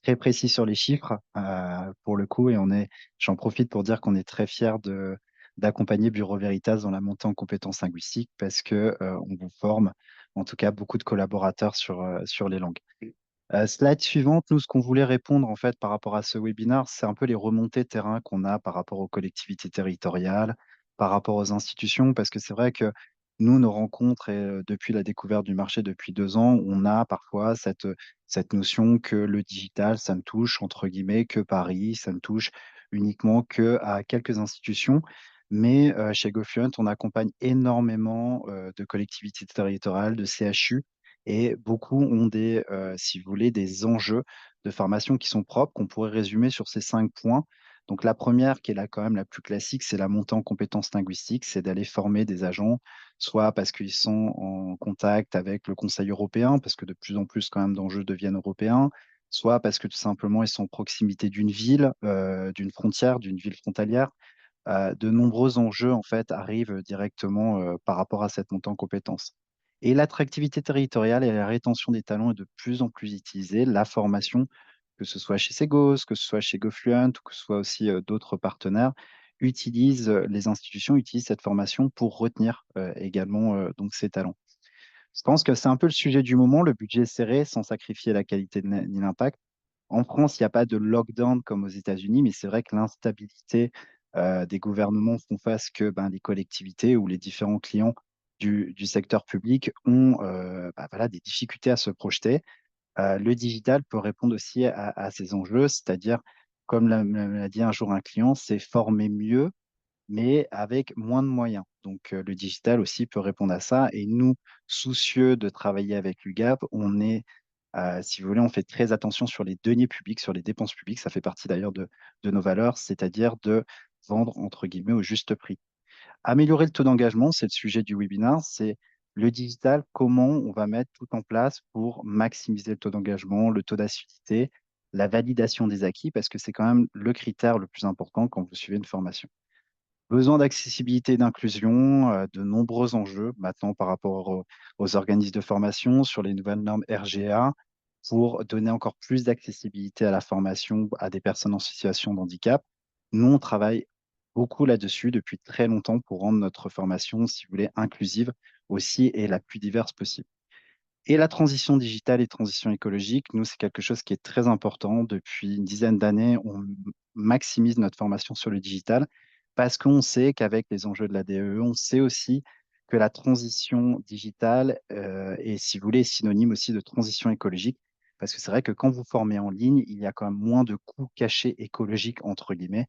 très précis sur les chiffres pour le coup, et j'en profite pour dire qu'on est très fiers d'accompagner Bureau Veritas dans la montée en compétences linguistiques parce que on vous forme, en tout cas beaucoup de collaborateurs sur les langues. Slide suivante, nous, ce qu'on voulait répondre en fait par rapport à ce webinaire, c'est un peu les remontées terrain qu'on a par rapport aux collectivités territoriales, par rapport aux institutions, parce que c'est vrai que nous, nos rencontres, et depuis la découverte du marché depuis 2 ans, on a parfois cette notion que le digital, ça ne touche entre guillemets que Paris, ça ne touche uniquement que à quelques institutions. Mais chez GoFluent, on accompagne énormément de collectivités territoriales, de CHU, et beaucoup ont si vous voulez, des enjeux de formation qui sont propres, qu'on pourrait résumer sur ces 5 points. Donc la première, qui est là quand même la plus classique, c'est la montée en compétences linguistiques, c'est d'aller former des agents, soit parce qu'ils sont en contact avec le Conseil européen, parce que de plus en plus quand même d'enjeux deviennent européens, soit parce que tout simplement ils sont en proximité d'une ville, d'une frontière, d'une ville frontalière. De nombreux enjeux en fait arrivent directement par rapport à cette montée en compétences. Et l'attractivité territoriale et la rétention des talents est de plus en plus utilisée. La formation, que ce soit chez Segos, que ce soit chez GoFluent, ou que ce soit aussi d'autres partenaires, les institutions utilisent cette formation pour retenir également donc ces talents. Je pense que c'est un peu le sujet du moment, le budget serré sans sacrifier la qualité ni l'impact. En France, il n'y a pas de lockdown comme aux États-Unis, mais c'est vrai que l'instabilité des gouvernements font face que les collectivités ou les différents clients du secteur public ont voilà, des difficultés à se projeter. Le digital peut répondre aussi à ces enjeux, c'est-à-dire, comme l'a dit un jour un client, c'est former mieux, mais avec moins de moyens. Donc, le digital aussi peut répondre à ça. Et nous, soucieux de travailler avec l'UGAP, si vous voulez, on fait très attention sur les deniers publics, sur les dépenses publiques. Ça fait partie d'ailleurs de nos valeurs, c'est-à-dire de vendre, entre guillemets, au juste prix. Améliorer le taux d'engagement, c'est le sujet du webinaire, c'est le digital, comment on va mettre tout en place pour maximiser le taux d'engagement, le taux d'assiduité, la validation des acquis, parce que c'est quand même le critère le plus important quand vous suivez une formation. Besoin d'accessibilité et d'inclusion, de nombreux enjeux maintenant par rapport aux organismes de formation sur les nouvelles normes RGA pour donner encore plus d'accessibilité à la formation à des personnes en situation de handicap. Nous, on travaille beaucoup là-dessus depuis très longtemps pour rendre notre formation, si vous voulez, inclusive aussi et la plus diverse possible. Et la transition digitale et transition écologique, nous, c'est quelque chose qui est très important. Depuis une dizaine d'années, on maximise notre formation sur le digital parce qu'on sait qu'avec les enjeux de la DEE, on sait aussi que la transition digitale est, si vous voulez, synonyme aussi de transition écologique. Parce que c'est vrai que quand vous formez en ligne, il y a quand même moins de coûts cachés écologiques, entre guillemets,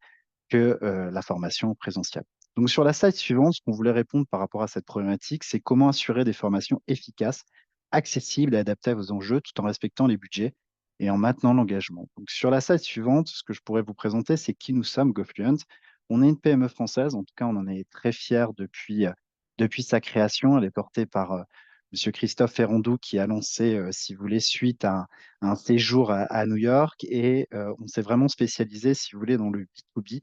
que la formation présentielle. Donc sur la slide suivante, ce qu'on voulait répondre par rapport à cette problématique, c'est comment assurer des formations efficaces, accessibles et adaptées à vos enjeux tout en respectant les budgets et en maintenant l'engagement. Donc sur la slide suivante, ce que je pourrais vous présenter, c'est qui nous sommes, GoFluent. On est une PME française, en tout cas on en est très fiers depuis sa création. Elle est portée par Monsieur Christophe Ferrandou qui a lancé, si vous voulez, suite à un séjour à New York et on s'est vraiment spécialisé, si vous voulez, dans le B2B,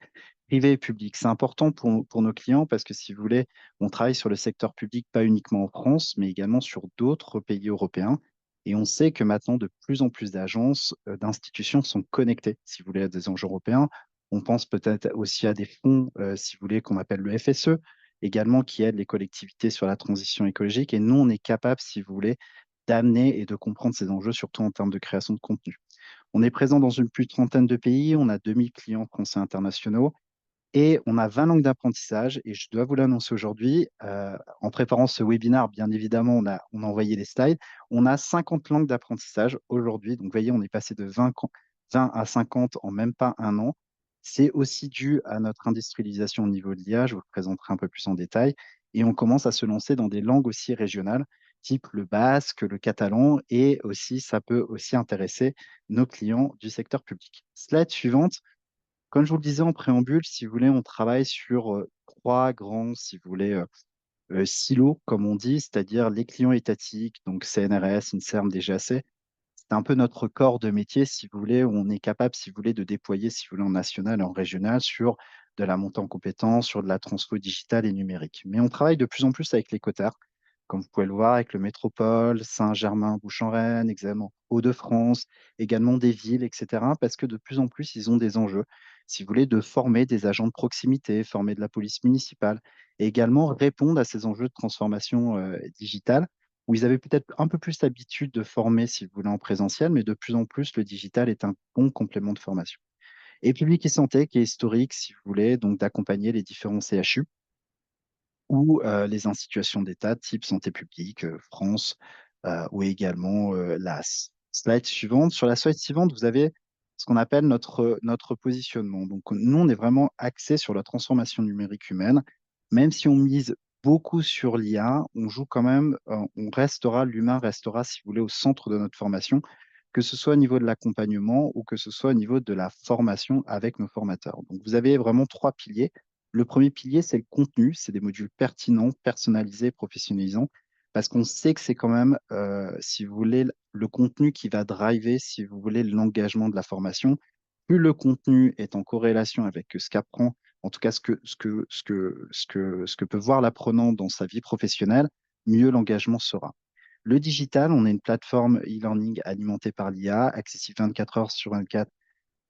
privé et public. C'est important pour nos clients parce que, si vous voulez, on travaille sur le secteur public, pas uniquement en France, mais également sur d'autres pays européens. Et on sait que maintenant, de plus en plus d'agences, d'institutions sont connectées, si vous voulez, à des enjeux européens. On pense peut-être aussi à des fonds, si vous voulez, qu'on appelle le FSE, également qui aident les collectivités sur la transition écologique. Et nous, on est capable, si vous voulez, d'amener et de comprendre ces enjeux, surtout en termes de création de contenu. On est présent dans une plus de trentaine de pays, on a 2000 clients français internationaux et on a 20 langues d'apprentissage. Et je dois vous l'annoncer aujourd'hui, en préparant ce webinaire, bien évidemment, on a envoyé les slides. On a 50 langues d'apprentissage aujourd'hui. Donc, vous voyez, on est passé de 20 à 50 en même pas un an. C'est aussi dû à notre industrialisation au niveau de l'IA. Je vous le présenterai un peu plus en détail. Et on commence à se lancer dans des langues aussi régionales, type le basque, le catalan. Et aussi, ça peut aussi intéresser nos clients du secteur public. Slide suivante. Comme je vous le disais en préambule, si vous voulez, on travaille sur trois grands, si vous voulez, silos, comme on dit, c'est-à-dire les clients étatiques, donc CNRS, INSERM, DGAC. C'est un peu notre corps de métier, si vous voulez, où on est capable, si vous voulez, de déployer, si vous voulez, en national et en régional sur de la montée en compétences, sur de la transfo digitale et numérique. Mais on travaille de plus en plus avec les cotards, comme vous pouvez le voir, avec le Métropole, Saint-Germain, Bouches-en-Rennes, également Hauts-de-France, également des villes, etc., parce que de plus en plus, ils ont des enjeux, si vous voulez, de former des agents de proximité, former de la police municipale, et également répondre à ces enjeux de transformation digitale où ils avaient peut-être un peu plus l'habitude de former, si vous voulez, en présentiel, mais de plus en plus, le digital est un bon complément de formation. Et Public et Santé, qui est historique, si vous voulez, donc d'accompagner les différents CHU ou les institutions d'État, type Santé publique, France, ou également la slide suivante. Sur la slide suivante, vous avez ce qu'on appelle notre positionnement. Donc, nous, on est vraiment axé sur la transformation numérique humaine. Même si on mise beaucoup sur l'IA, on joue quand même, l'humain restera, si vous voulez, au centre de notre formation, que ce soit au niveau de l'accompagnement ou que ce soit au niveau de la formation avec nos formateurs. Donc, vous avez vraiment trois piliers. Le premier pilier, c'est le contenu, c'est des modules pertinents, personnalisés, professionnalisants, parce qu'on sait que c'est quand même, si vous voulez, le contenu qui va driver, si vous voulez, l'engagement de la formation. Plus le contenu est en corrélation avec ce qu'apprend, en tout cas ce que peut voir l'apprenant dans sa vie professionnelle, mieux l'engagement sera. Le digital, on est une plateforme e-learning alimentée par l'IA, accessible 24 heures sur 24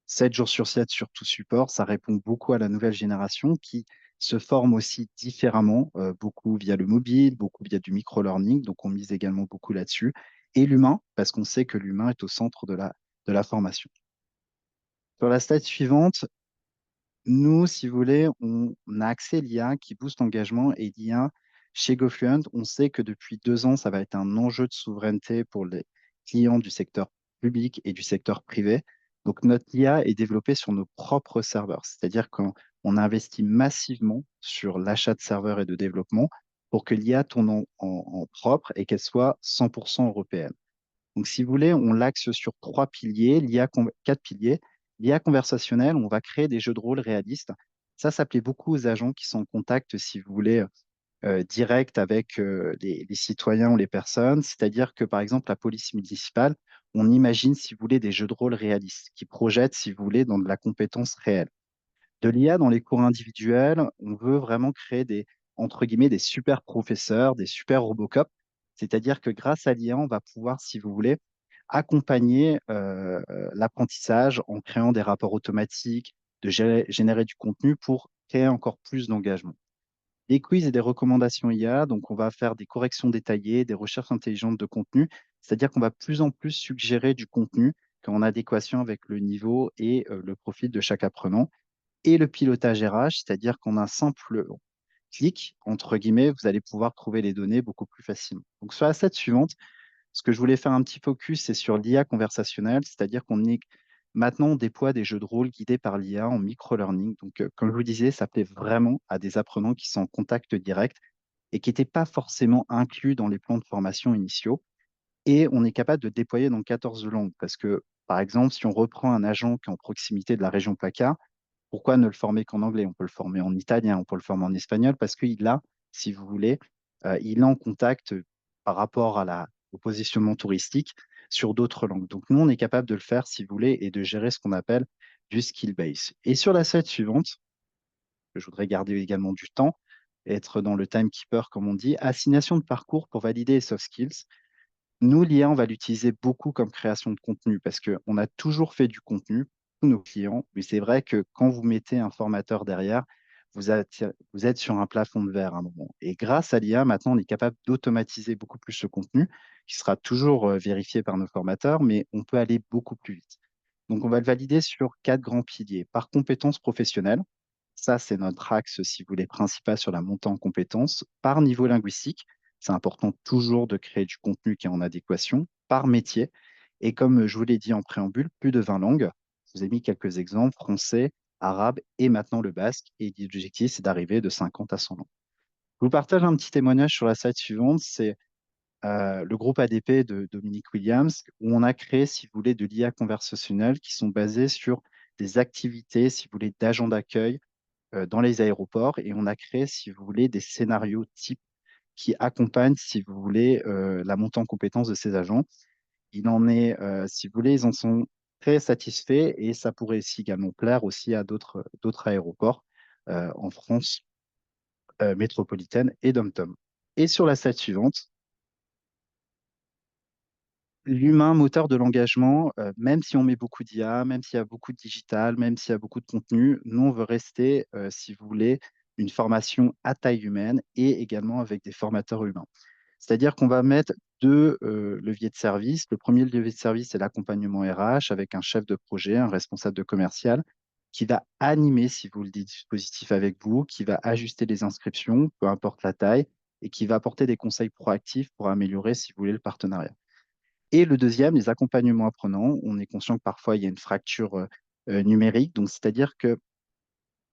7 jours sur 7 sur tout support. Ça répond beaucoup à la nouvelle génération qui se forme aussi différemment, beaucoup via le mobile, beaucoup via du micro-learning. Donc, on mise également beaucoup là-dessus. Et l'humain, parce qu'on sait que l'humain est au centre de la formation. Sur la slide suivante, nous, si vous voulez, on a accès à l'IA qui booste l'engagement et l'IA chez GoFluent. On sait que depuis 2 ans, ça va être un enjeu de souveraineté pour les clients du secteur public et du secteur privé. Donc, notre IA est développée sur nos propres serveurs, c'est-à-dire qu'on investit massivement sur l'achat de serveurs et de développement pour que l'IA tourne en propre et qu'elle soit 100% européenne. Donc, si vous voulez, on l'axe sur quatre piliers. L'IA conversationnelle, on va créer des jeux de rôle réalistes. Ça plaît beaucoup aux agents qui sont en contact, si vous voulez, direct avec les citoyens ou les personnes. C'est-à-dire que, par exemple, la police municipale, on imagine, si vous voulez, des jeux de rôle réalistes qui projettent, si vous voulez, dans de la compétence réelle. De l'IA dans les cours individuels, on veut vraiment créer entre guillemets, des super professeurs, des super Robocop. C'est-à-dire que grâce à l'IA, on va pouvoir, si vous voulez, accompagner l'apprentissage en créant des rapports automatiques, de générer du contenu pour créer encore plus d'engagement. Des quiz et des recommandations IA, donc on va faire des corrections détaillées, des recherches intelligentes de contenu, c'est-à-dire qu'on va plus en plus suggérer du contenu qui est en adéquation avec le niveau et le profil de chaque apprenant. et le pilotage RH, c'est-à-dire qu'en un simple clic, entre guillemets, vous allez pouvoir trouver les données beaucoup plus facilement. Donc sur la slide suivante, ce que je voulais faire un petit focus, c'est sur l'IA conversationnelle, c'est-à-dire qu'on est maintenant on déploie des jeux de rôle guidés par l'IA en micro-learning. Donc, comme je vous disais, ça plaît vraiment à des apprenants qui sont en contact direct et qui n'étaient pas forcément inclus dans les plans de formation initiaux. Et on est capable de déployer dans 14 langues parce que, par exemple, si on reprend un agent qui est en proximité de la région PACA, pourquoi ne le former qu'en anglais? On peut le former en italien, on peut le former en espagnol parce qu'il a, si vous voulez, il est en contact par rapport au positionnement touristique sur d'autres langues. Donc, nous, on est capable de le faire, si vous voulez, et de gérer ce qu'on appelle du skill base. Et sur la slide suivante, je voudrais garder également du temps, être dans le timekeeper, comme on dit, assignation de parcours pour valider les soft skills. Nous, l'IA, on va l'utiliser beaucoup comme création de contenu parce qu'on a toujours fait du contenu pour nos clients, mais c'est vrai que quand vous mettez un formateur derrière, vous êtes sur un plafond de verre à un moment. Et grâce à l'IA, maintenant, on est capable d'automatiser beaucoup plus ce contenu qui sera toujours vérifié par nos formateurs, mais on peut aller beaucoup plus vite. Donc, on va le valider sur 4 grands piliers. Par compétences professionnelles, ça, c'est notre axe, si vous voulez, principal sur la montée en compétences. Par niveau linguistique, c'est important toujours de créer du contenu qui est en adéquation. Par métier, et comme je vous l'ai dit en préambule, plus de 20 langues. Je vous ai mis quelques exemples, français, arabe et maintenant le basque. Et l'objectif, c'est d'arriver de 50 à 100 langues. Je vous partage un petit témoignage sur la slide suivante. C'est le groupe ADP de Dominique Williams, où on a créé, si vous voulez, de l'IA conversationnelle qui sont basées sur des activités, si vous voulez, d'agents d'accueil dans les aéroports. Et on a créé, si vous voulez, des scénarios types qui accompagnent, si vous voulez, la montée en compétences de ces agents. Il en est, si vous voulez, ils en sont très satisfaits et ça pourrait aussi également plaire aussi à d'autres aéroports en France métropolitaine et dom-tom. Et sur la slide suivante, l'humain moteur de l'engagement, même si on met beaucoup d'IA, même s'il y a beaucoup de digital, même s'il y a beaucoup de contenu, nous, on veut rester, si vous voulez, une formation à taille humaine et également avec des formateurs humains. C'est-à-dire qu'on va mettre 2 leviers de service. Le premier levier de service, c'est l'accompagnement RH avec un chef de projet, un responsable de commercial qui va animer, si vous le dites, le dispositif avec vous, qui va ajuster les inscriptions, peu importe la taille, et qui va apporter des conseils proactifs pour améliorer, si vous voulez, le partenariat. Et le deuxième, les accompagnements apprenants. On est conscient que parfois, il y a une fracture numérique. Donc, c'est-à-dire que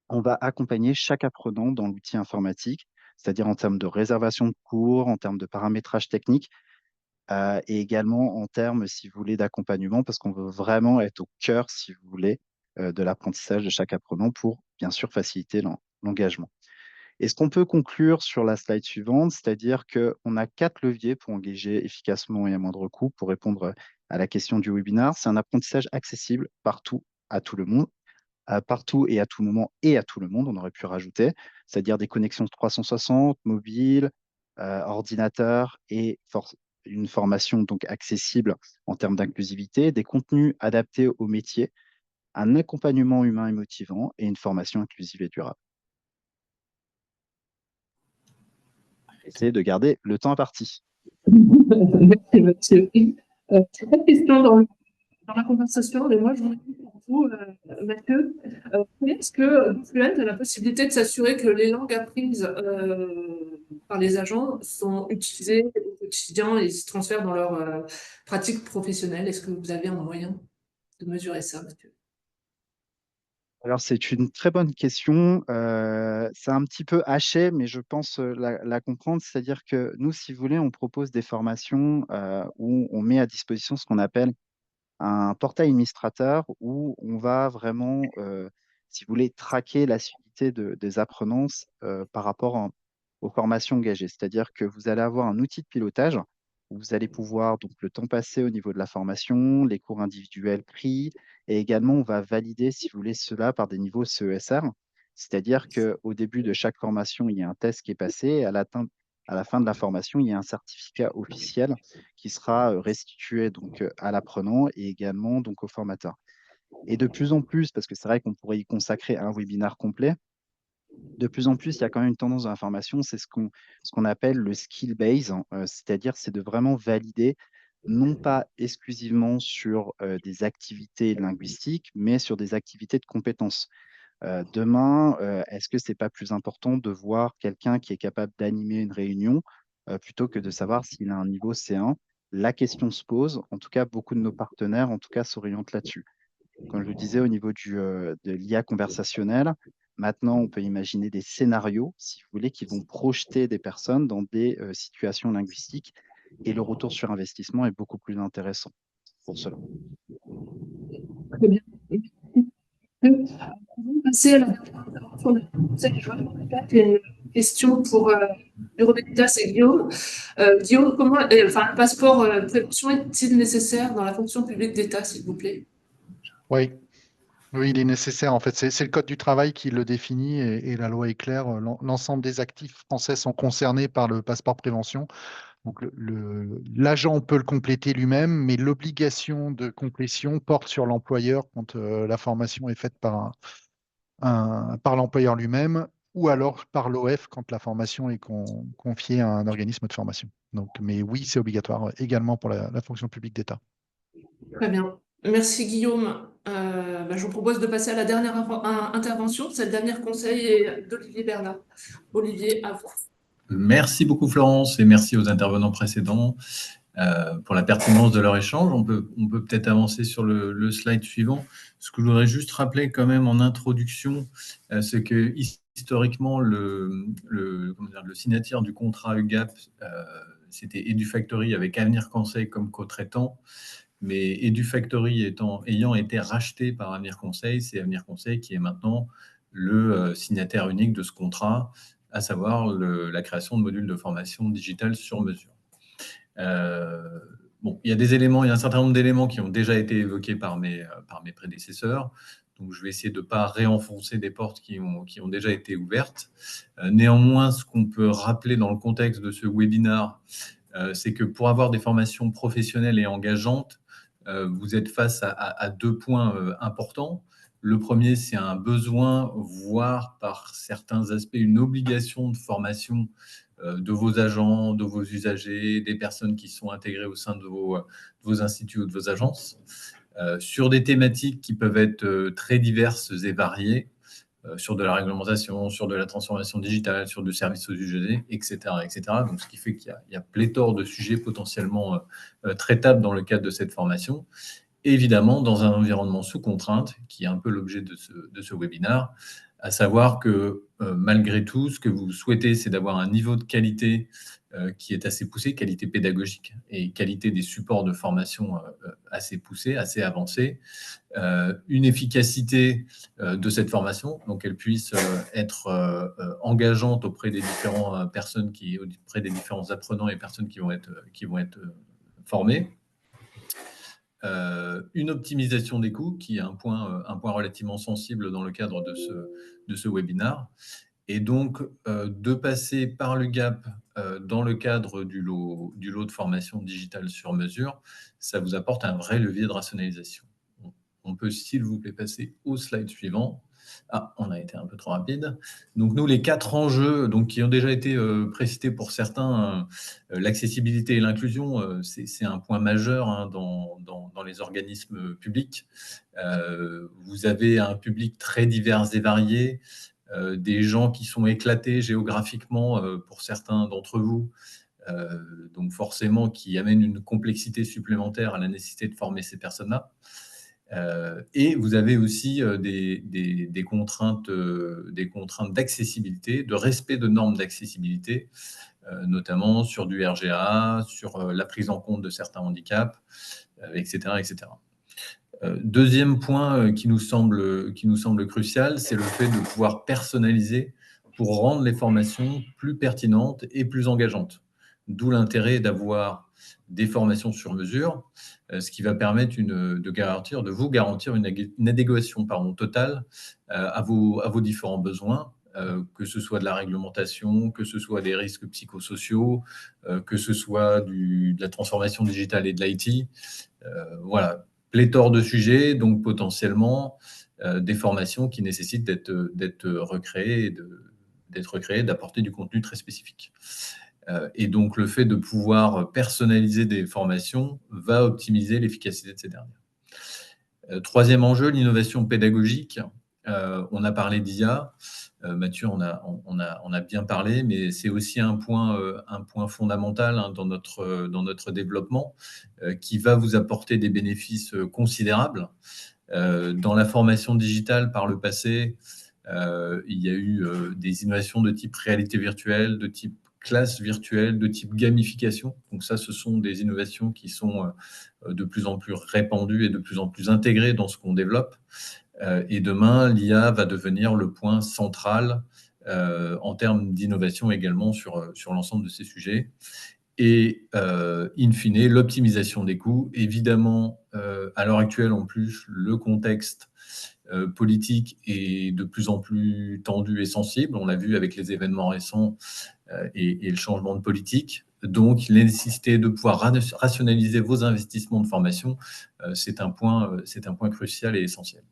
on va accompagner chaque apprenant dans l'outil informatique, c'est-à-dire en termes de réservation de cours, en termes de paramétrage technique, et également en termes, si vous voulez, d'accompagnement, parce qu'on veut vraiment être au cœur, si vous voulez, de l'apprentissage de chaque apprenant pour, bien sûr, faciliter l'engagement. Et ce qu'on peut conclure sur la slide suivante, c'est-à-dire qu'on a 4 leviers pour engager efficacement et à moindre coût pour répondre à la question du webinaire. C'est un apprentissage accessible partout, à tout le monde, partout et à tout moment et à tout le monde, on aurait pu rajouter, c'est-à-dire des connexions 360, mobiles, ordinateur et une formation donc accessible en termes d'inclusivité, des contenus adaptés au métier, un accompagnement humain et motivant et une formation inclusive et durable. Essayez de garder le temps imparti. Merci, Mathieu. Très question dans la conversation, mais moi, je voudrais pour vous, Mathieu, est-ce que Fluent a la possibilité de s'assurer que les langues apprises par les agents sont utilisées au quotidien et se transfèrent dans leur pratique professionnelle? Est-ce que vous avez un moyen de mesurer ça, Mathieu? Alors, c'est une très bonne question. C'est un petit peu haché, mais je pense la comprendre. C'est-à-dire que nous, si vous voulez, on propose des formations où on met à disposition ce qu'on appelle un portail administrateur où on va vraiment, si vous voulez, traquer l'assiduité des apprenants par rapport aux formations engagées. C'est-à-dire que vous allez avoir un outil de pilotage où vous allez pouvoir, donc, le temps passé au niveau de la formation, les cours individuels pris, et également, on va valider, si vous voulez, cela par des niveaux CESR. C'est-à-dire qu'au début de chaque formation, il y a un test qui est passé, et à la fin de la formation, il y a un certificat officiel qui sera restitué donc à l'apprenant et également donc au formateur. Et de plus en plus, parce que c'est vrai qu'on pourrait y consacrer un webinaire complet, de plus en plus, il y a quand même une tendance dans la formation, c'est ce qu'on appelle le skill base, hein, c'est-à-dire c'est de vraiment valider non pas exclusivement sur des activités linguistiques, mais sur des activités de compétences. Demain, est-ce que c'est pas plus important de voir quelqu'un qui est capable d'animer une réunion plutôt que de savoir s'il a un niveau C1? La question se pose. En tout cas, beaucoup de nos partenaires, en tout cas, s'orientent là-dessus. Comme je le disais, au niveau de l'IA conversationnelle, maintenant, on peut imaginer des scénarios, si vous voulez, qui vont projeter des personnes dans des situations linguistiques et le retour sur investissement est beaucoup plus intéressant pour cela. Très bien. Avant de passer à la dernière intervention de conseil, je vois qu'il y a une question pour Bureau Veritas et Guillaume. Guillaume, un passeport prévention est-il nécessaire dans la fonction publique d'État, s'il vous plaît? Oui, oui, il est nécessaire. En fait, c'est le Code du travail qui le définit et la loi est claire. L'ensemble des actifs français sont concernés par le passeport prévention. Donc, l'agent peut le compléter lui-même, mais l'obligation de complétion porte sur l'employeur quand la formation est faite par l'employeur lui-même ou alors par l'OF quand la formation est confiée à un organisme de formation. Donc, mais oui, c'est obligatoire également pour la fonction publique d'État. Très bien. Merci Guillaume. Je vous propose de passer à la dernière intervention. C'est le dernier conseil d'Olivier Bernard. Olivier, à vous. Merci beaucoup Florence et merci aux intervenants précédents pour la pertinence de leur échange. On peut peut-être avancer sur le slide suivant. Ce que je voudrais juste rappeler quand même en introduction, c'est que historiquement, le signataire du contrat UGAP, c'était EduFactory avec Avenir Conseil comme co-traitant. Mais EduFactory ayant été racheté par Avenir Conseil, c'est Avenir Conseil qui est maintenant le signataire unique de ce contrat, à savoir la création de modules de formation digitale sur mesure. Il y a un certain nombre d'éléments qui ont déjà été évoqués par mes prédécesseurs. Donc, je vais essayer de ne pas réenfoncer des portes qui ont déjà été ouvertes. Néanmoins, ce qu'on peut rappeler dans le contexte de ce webinaire, c'est que pour avoir des formations professionnelles et engageantes, vous êtes face à deux points importants. Le premier, c'est un besoin, voire par certains aspects, une obligation de formation de vos agents, de vos usagers, des personnes qui sont intégrées au sein de vos instituts ou de vos agences, sur des thématiques qui peuvent être très diverses et variées, sur de la réglementation, sur de la transformation digitale, sur du service aux usagers, etc., etc. Donc, ce qui fait qu'il y a pléthore de sujets potentiellement traitables dans le cadre de cette formation. Évidemment, dans un environnement sous contrainte, qui est un peu l'objet de ce webinaire, à savoir que malgré tout, ce que vous souhaitez, c'est d'avoir un niveau de qualité qui est assez poussé, qualité pédagogique et qualité des supports de formation assez poussé, assez avancé, une efficacité de cette formation, donc qu'elle puisse être engageante auprès des différentes personnes, auprès des différents apprenants et personnes qui vont être formées. Une optimisation des coûts, qui est un point relativement sensible dans le cadre de ce webinaire. Et donc, de passer par le GAP dans le cadre du lot de formation digitale sur mesure, ça vous apporte un vrai levier de rationalisation. On peut, s'il vous plaît, passer au slide suivant. Ah, on a été un peu trop rapide. Donc, nous, les 4 enjeux qui ont déjà été précités pour certains, l'accessibilité et l'inclusion, c'est un point majeur dans les organismes publics. Vous avez un public très divers et varié, des gens qui sont éclatés géographiquement pour certains d'entre vous, donc forcément qui amènent une complexité supplémentaire à la nécessité de former ces personnes-là. Et vous avez aussi des contraintes d'accessibilité, de respect de normes d'accessibilité, notamment sur du RGA, sur la prise en compte de certains handicaps, etc., etc. Deuxième point qui nous semble crucial, c'est le fait de pouvoir personnaliser pour rendre les formations plus pertinentes et plus engageantes. D'où l'intérêt d'avoir des formations sur mesure, ce qui va permettre de vous garantir une adéquation totale à vos différents besoins, que ce soit de la réglementation, que ce soit des risques psychosociaux, que ce soit de la transformation digitale et de l'IT. Voilà, pléthore de sujets, donc potentiellement des formations qui nécessitent d'être recréées, d'apporter du contenu très spécifique. Et donc, le fait de pouvoir personnaliser des formations va optimiser l'efficacité de ces dernières. Troisième enjeu, l'innovation pédagogique. On a parlé d'IA. Mathieu, on a bien parlé, mais c'est aussi un point fondamental dans notre développement qui va vous apporter des bénéfices considérables. Dans la formation digitale, par le passé, il y a eu des innovations de type réalité virtuelle, de type classe virtuelle, de type gamification. Donc ça, ce sont des innovations qui sont de plus en plus répandues et de plus en plus intégrées dans ce qu'on développe. Et demain, l'IA va devenir le point central en termes d'innovation également sur l'ensemble de ces sujets. Et in fine, l'optimisation des coûts. Évidemment, à l'heure actuelle, en plus, le contexte politique est de plus en plus tendu et sensible. On l'a vu avec les événements récents et le changement de politique. Donc, la nécessité de pouvoir rationaliser vos investissements de formation, c'est un point crucial et essentiel.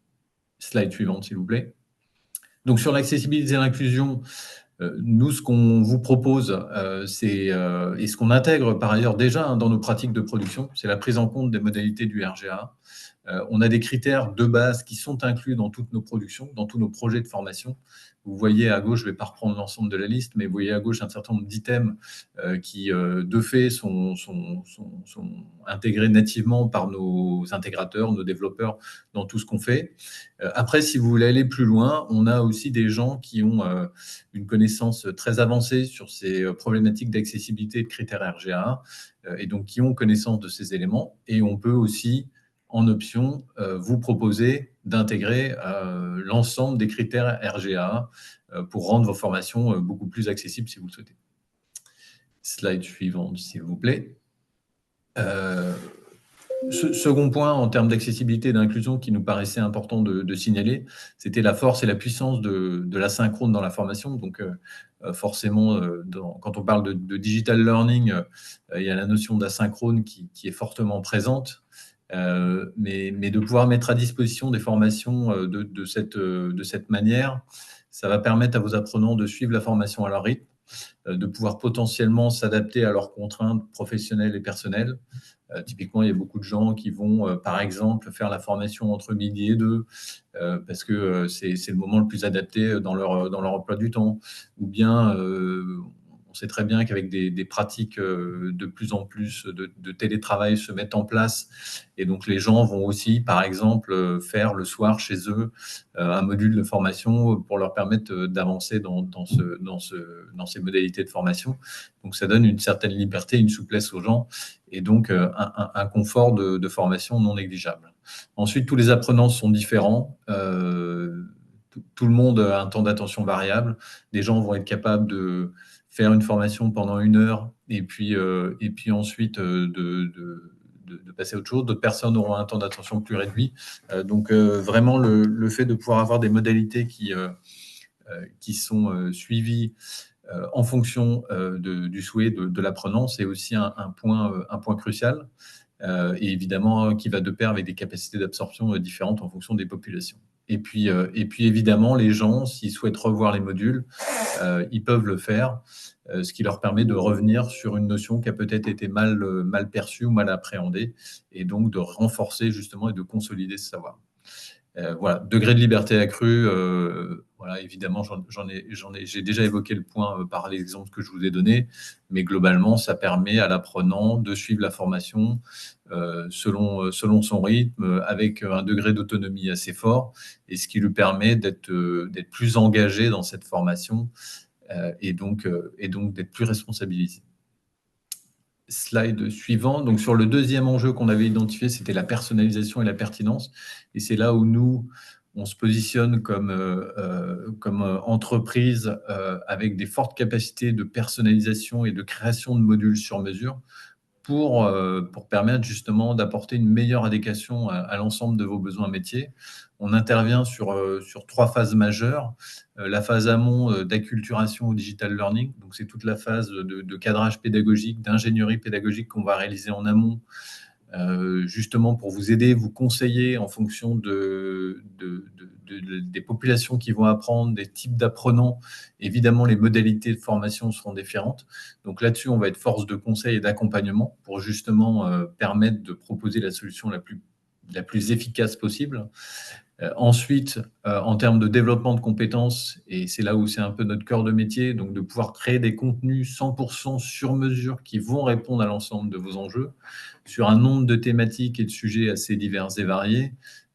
Slide suivante, s'il vous plaît. Donc, sur l'accessibilité et l'inclusion, nous, ce qu'on vous propose, et ce qu'on intègre par ailleurs déjà dans nos pratiques de production, c'est la prise en compte des modalités du RGA. On a des critères de base qui sont inclus dans toutes nos productions, dans tous nos projets de formation. Vous voyez à gauche, je ne vais pas reprendre l'ensemble de la liste, mais vous voyez à gauche un certain nombre d'items qui, de fait, sont intégrés nativement par nos intégrateurs, nos développeurs dans tout ce qu'on fait. Après, si vous voulez aller plus loin, on a aussi des gens qui ont une connaissance très avancée sur ces problématiques d'accessibilité et de critères RGA, et donc qui ont connaissance de ces éléments. Et on peut aussi, en option, vous proposer d'intégrer l'ensemble des critères RGA pour rendre vos formations beaucoup plus accessibles si vous le souhaitez. Slide suivante, s'il vous plaît. Second point en termes d'accessibilité et d'inclusion qui nous paraissait important de signaler, c'était la force et la puissance de l'asynchrone dans la formation. Donc, forcément, quand on parle de digital learning, il y a la notion d'asynchrone qui est fortement présente. Mais de pouvoir mettre à disposition des formations de cette manière, ça va permettre à vos apprenants de suivre la formation à leur rythme, de pouvoir potentiellement s'adapter à leurs contraintes professionnelles et personnelles. Typiquement, il y a beaucoup de gens qui vont, par exemple, faire la formation entre midi et 2 parce que c'est le moment le plus adapté dans leur emploi du temps. Ou bien, on sait très bien qu'avec des pratiques de plus en plus de télétravail se mettent en place. Et donc, les gens vont aussi, par exemple, faire le soir chez eux un module de formation pour leur permettre d'avancer dans ces modalités de formation. Donc, ça donne une certaine liberté, une souplesse aux gens et donc un confort de formation non négligeable. Ensuite, tous les apprenants sont différents. Tout le monde a un temps d'attention variable. Des gens vont être capables de faire une formation pendant 1 heure et puis ensuite de passer à autre chose. D'autres personnes auront un temps d'attention plus réduit. Donc, vraiment, le fait de pouvoir avoir des modalités qui sont suivies en fonction du souhait de l'apprenant, c'est aussi un point crucial et évidemment qui va de pair avec des capacités d'absorption différentes en fonction des populations. Et puis évidemment, les gens, s'ils souhaitent revoir les modules, ils peuvent le faire, ce qui leur permet de revenir sur une notion qui a peut-être été mal perçue ou mal appréhendée, et donc de renforcer justement et de consolider ce savoir. Voilà, degré de liberté accru, voilà, évidemment, j'ai déjà évoqué le point par l'exemple que je vous ai donné, mais globalement, ça permet à l'apprenant de suivre la formation selon son rythme, avec un degré d'autonomie assez fort, et ce qui lui permet d'être plus engagé dans cette formation et donc d'être plus responsabilisé. Slide suivant. Donc, sur le deuxième enjeu qu'on avait identifié, c'était la personnalisation et la pertinence. Et c'est là où nous, on se positionne comme entreprise avec des fortes capacités de personnalisation et de création de modules sur mesure pour permettre justement d'apporter une meilleure adéquation à l'ensemble de vos besoins métiers. On intervient sur 3 phases majeures. La phase amont d'acculturation au digital learning, donc c'est toute la phase de cadrage pédagogique, d'ingénierie pédagogique qu'on va réaliser en amont, justement pour vous aider, vous conseiller en fonction des populations qui vont apprendre, des types d'apprenants. Évidemment, les modalités de formation seront différentes. Donc là-dessus, on va être force de conseil et d'accompagnement pour justement permettre de proposer la solution la plus efficace possible. Ensuite, en termes de développement de compétences, et c'est là où c'est un peu notre cœur de métier, donc de pouvoir créer des contenus 100% sur mesure qui vont répondre à l'ensemble de vos enjeux, sur un nombre de thématiques et de sujets assez divers et variés,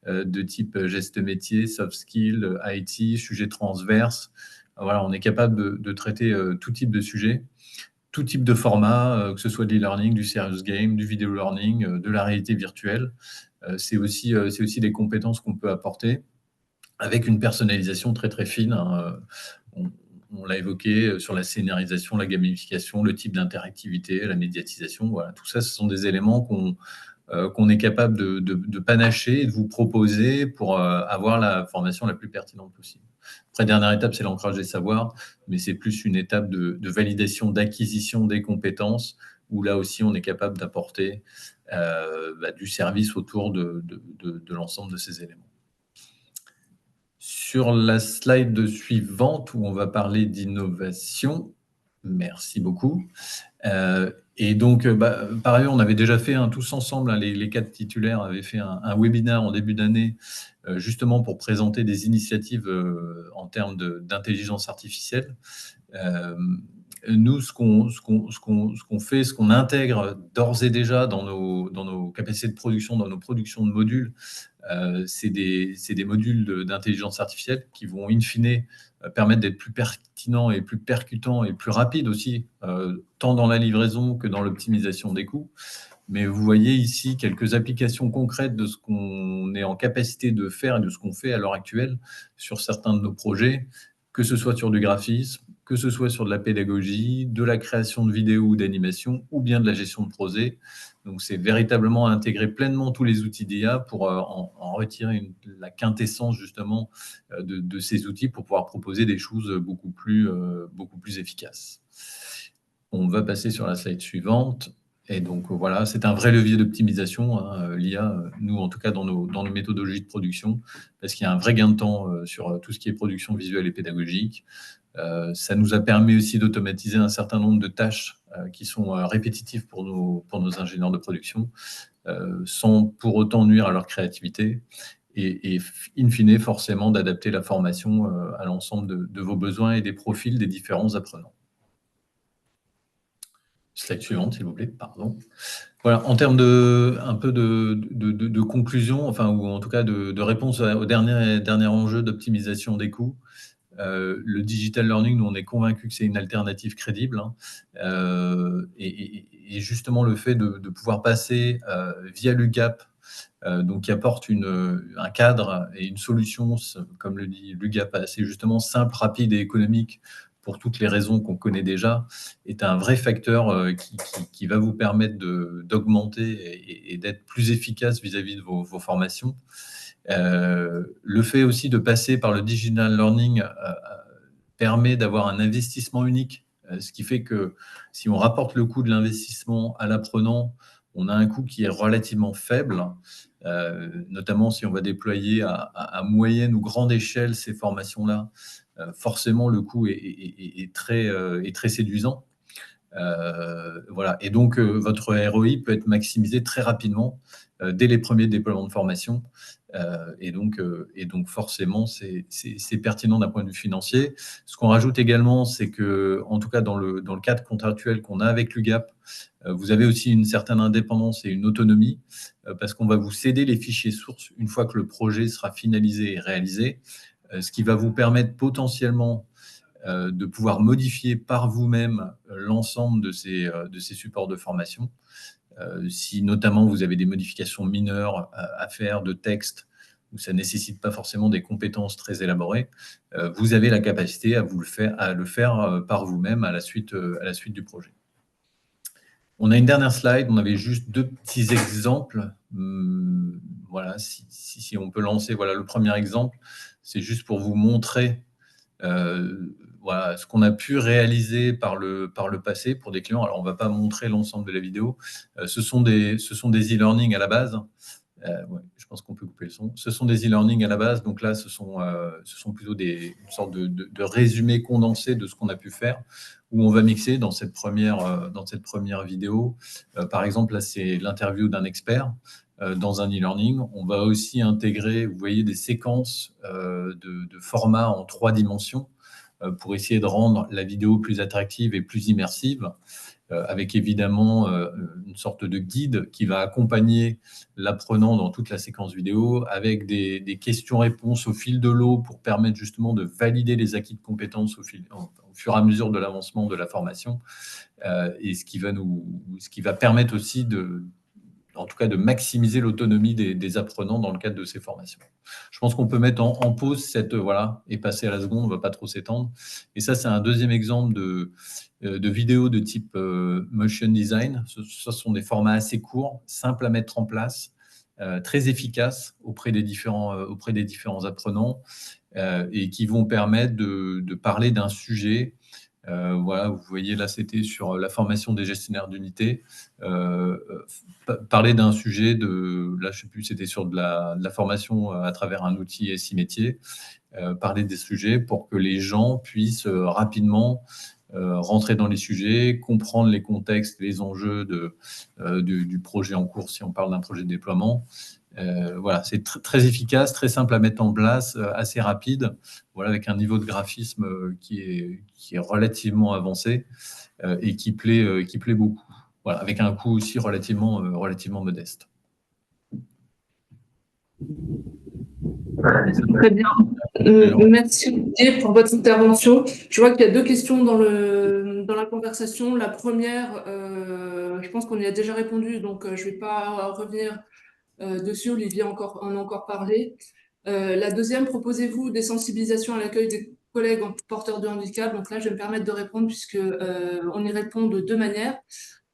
de type gestes métiers, soft skills, IT, sujets transverses. Voilà, on est capable de traiter tout type de sujets, tout type de format, que ce soit de l'e-learning, du serious game, du video learning, de la réalité virtuelle. C'est aussi des compétences qu'on peut apporter avec une personnalisation très très fine. On l'a évoqué sur la scénarisation, la gamification, le type d'interactivité, la médiatisation. Voilà, tout ça, ce sont des éléments qu'on est capable de panacher et de vous proposer pour avoir la formation la plus pertinente possible. Après, dernière étape, c'est l'ancrage des savoirs, mais c'est plus une étape de validation, d'acquisition des compétences, où là aussi, on est capable d'apporter du service autour de l'ensemble de ces éléments. Sur la slide suivante, où on va parler d'innovation, merci beaucoup. Et donc, par ailleurs, on avait déjà fait tous ensemble, les 4 titulaires avaient fait un webinaire en début d'année, justement pour présenter des initiatives en termes d'intelligence artificielle. Nous, ce qu'on fait, ce qu'on intègre d'ores et déjà dans nos capacités de production, dans nos productions de modules, c'est des modules d'intelligence artificielle qui vont, in fine, permettre d'être plus pertinents et plus percutants et plus rapides aussi, tant dans la livraison que dans l'optimisation des coûts. Mais vous voyez ici quelques applications concrètes de ce qu'on est en capacité de faire et de ce qu'on fait à l'heure actuelle sur certains de nos projets, que ce soit sur du graphisme, que ce soit sur de la pédagogie, de la création de vidéos ou d'animation, ou bien de la gestion de projet. Donc, c'est véritablement intégrer pleinement tous les outils d'IA pour en retirer la quintessence, justement, de ces outils pour pouvoir proposer des choses beaucoup plus efficaces. On va passer sur la slide suivante. Et donc, voilà, c'est un vrai levier d'optimisation, l'IA, nous, en tout cas, dans nos méthodologies de production, parce qu'il y a un vrai gain de temps sur tout ce qui est production visuelle et pédagogique. Ça nous a permis aussi d'automatiser un certain nombre de tâches qui sont répétitives pour nos ingénieurs de production, sans pour autant nuire à leur créativité. Et in fine, forcément, d'adapter la formation à l'ensemble de vos besoins et des profils des différents apprenants. Slide suivante, s'il vous plaît, pardon. Voilà, en termes un peu de conclusion, enfin, ou en tout cas de réponse au dernier enjeu d'optimisation des coûts, le digital learning, nous, on est convaincus que c'est une alternative crédible. Et justement, le fait de pouvoir passer via l'UGAP, donc qui apporte un cadre et une solution, comme le dit l'UGAP, assez justement simple, rapide et économique, pour toutes les raisons qu'on connaît déjà, est un vrai facteur qui va vous permettre d'augmenter et d'être plus efficace vis-à-vis de vos formations. Le fait aussi de passer par le digital learning permet d'avoir un investissement unique, ce qui fait que si on rapporte le coût de l'investissement à l'apprenant, on a un coût qui est relativement faible, notamment si on va déployer à moyenne ou grande échelle ces formations-là. Forcément, le coût est très séduisant. Voilà. Et donc, votre ROI peut être maximisé très rapidement dès les premiers déploiements de formation. Et donc, forcément, c'est pertinent d'un point de vue financier. Ce qu'on rajoute également, c'est que, en tout cas, dans le cadre contractuel qu'on a avec l'UGAP, vous avez aussi une certaine indépendance et une autonomie, parce qu'on va vous céder les fichiers sources une fois que le projet sera finalisé et réalisé, ce qui va vous permettre potentiellement de pouvoir modifier par vous-même l'ensemble de ces supports de formation. Si notamment vous avez des modifications mineures à faire de texte, où ça ne nécessite pas forcément des compétences très élaborées, vous avez la capacité à le faire par vous-même à la suite du projet. On a une dernière slide, on avait juste 2 petits exemples. Voilà, si on peut lancer, voilà, le premier exemple, c'est juste pour vous montrer voilà, ce qu'on a pu réaliser par le passé pour des clients. Alors, on ne va pas montrer l'ensemble de la vidéo. Ce sont des e-learning à la base. Ouais, je pense qu'on peut couper le son. Ce sont des e-learning à la base. Donc là, ce sont plutôt une sorte de résumé condensé de ce qu'on a pu faire. où on va mixer dans cette première vidéo. Par exemple, là, c'est l'interview d'un expert dans un e-learning. On va aussi intégrer, vous voyez, des séquences de formats en 3 dimensions pour essayer de rendre la vidéo plus attractive et plus immersive, avec évidemment une sorte de guide qui va accompagner l'apprenant dans toute la séquence vidéo, avec des questions-réponses au fil de l'eau pour permettre justement de valider les acquis de compétences au fur et à mesure de l'avancement de la formation, et ce qui va permettre aussi en tout cas de maximiser l'autonomie des apprenants dans le cadre de ces formations. Je pense qu'on peut mettre en pause et passer à la seconde, on ne va pas trop s'étendre. Et ça, c'est un deuxième exemple de vidéos de type motion design. Ce sont des formats assez courts, simples à mettre en place, très efficaces auprès des différents apprenants, et qui vont permettre de parler d'un sujet. Voilà, vous voyez là, c'était sur la formation des gestionnaires d'unités. Parler d'un sujet là, je sais plus, c'était sur de la formation à travers un outil SI métier. Parler des sujets pour que les gens puissent rapidement rentrer dans les sujets, comprendre les contextes, les enjeux du projet en cours, si on parle d'un projet de déploiement. Voilà, c'est très efficace, très simple à mettre en place, assez rapide, voilà, avec un niveau de graphisme qui est relativement avancé et qui plaît beaucoup. Voilà, avec un coût aussi relativement modeste. Très bien. Merci Olivier pour votre intervention. Je vois qu'il y a 2 questions dans la conversation. La première, je pense qu'on y a déjà répondu, donc je ne vais pas revenir dessus. Olivier en a encore parlé. La deuxième, proposez-vous des sensibilisations à l'accueil des collègues porteurs de handicap? Donc là, je vais me permettre de répondre puisque on y répond de 2 manières.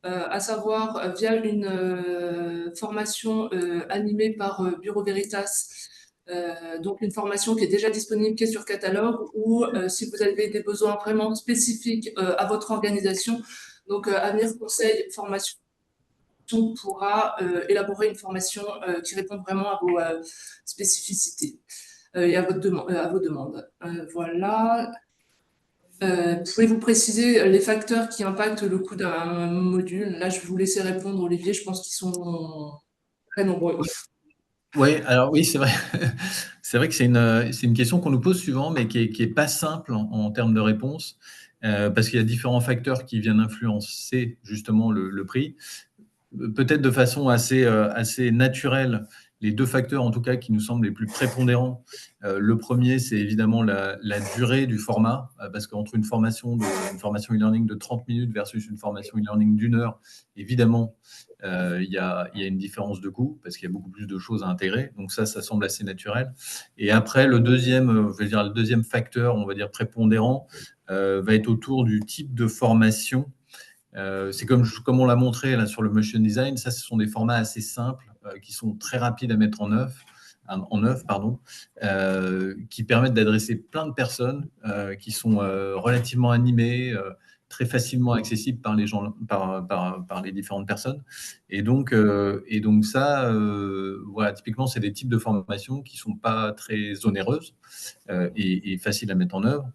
À savoir via une formation animée par Bureau Veritas, donc une formation qui est déjà disponible, qui est sur catalogue, ou si vous avez des besoins vraiment spécifiques à votre organisation, donc Avenir Conseil Formation pourra élaborer une formation qui répond vraiment à vos spécificités et à vos demandes. Voilà. Pouvez-vous préciser les facteurs qui impactent le coût d'un module? Là, je vais vous laisser répondre, Olivier. Je pense qu'ils sont très nombreux. Oui, alors oui, c'est vrai. C'est vrai que c'est une question qu'on nous pose souvent, mais qui est pas simple en termes de réponse, parce qu'il y a différents facteurs qui viennent influencer justement le prix. Peut-être de façon assez naturelle, les 2 facteurs en tout cas qui nous semblent les plus prépondérants. Le premier, c'est évidemment la durée du format, parce qu'entre une formation e-learning de 30 minutes versus une formation e-learning d'1 heure, évidemment, il y a une différence de coût parce qu'il y a beaucoup plus de choses à intégrer. Donc ça semble assez naturel. Et après, le deuxième facteur, on va dire prépondérant, va être autour du type de formation. C'est comme on l'a montré là sur le motion design, ça, ce sont des formats assez simples qui sont très rapides à mettre en œuvre, qui permettent d'adresser plein de personnes, qui sont relativement animées, très facilement accessibles par les gens, par les différentes personnes. Et donc ça, voilà, typiquement, c'est des types de formations qui sont pas très onéreuses et faciles à mettre en œuvre.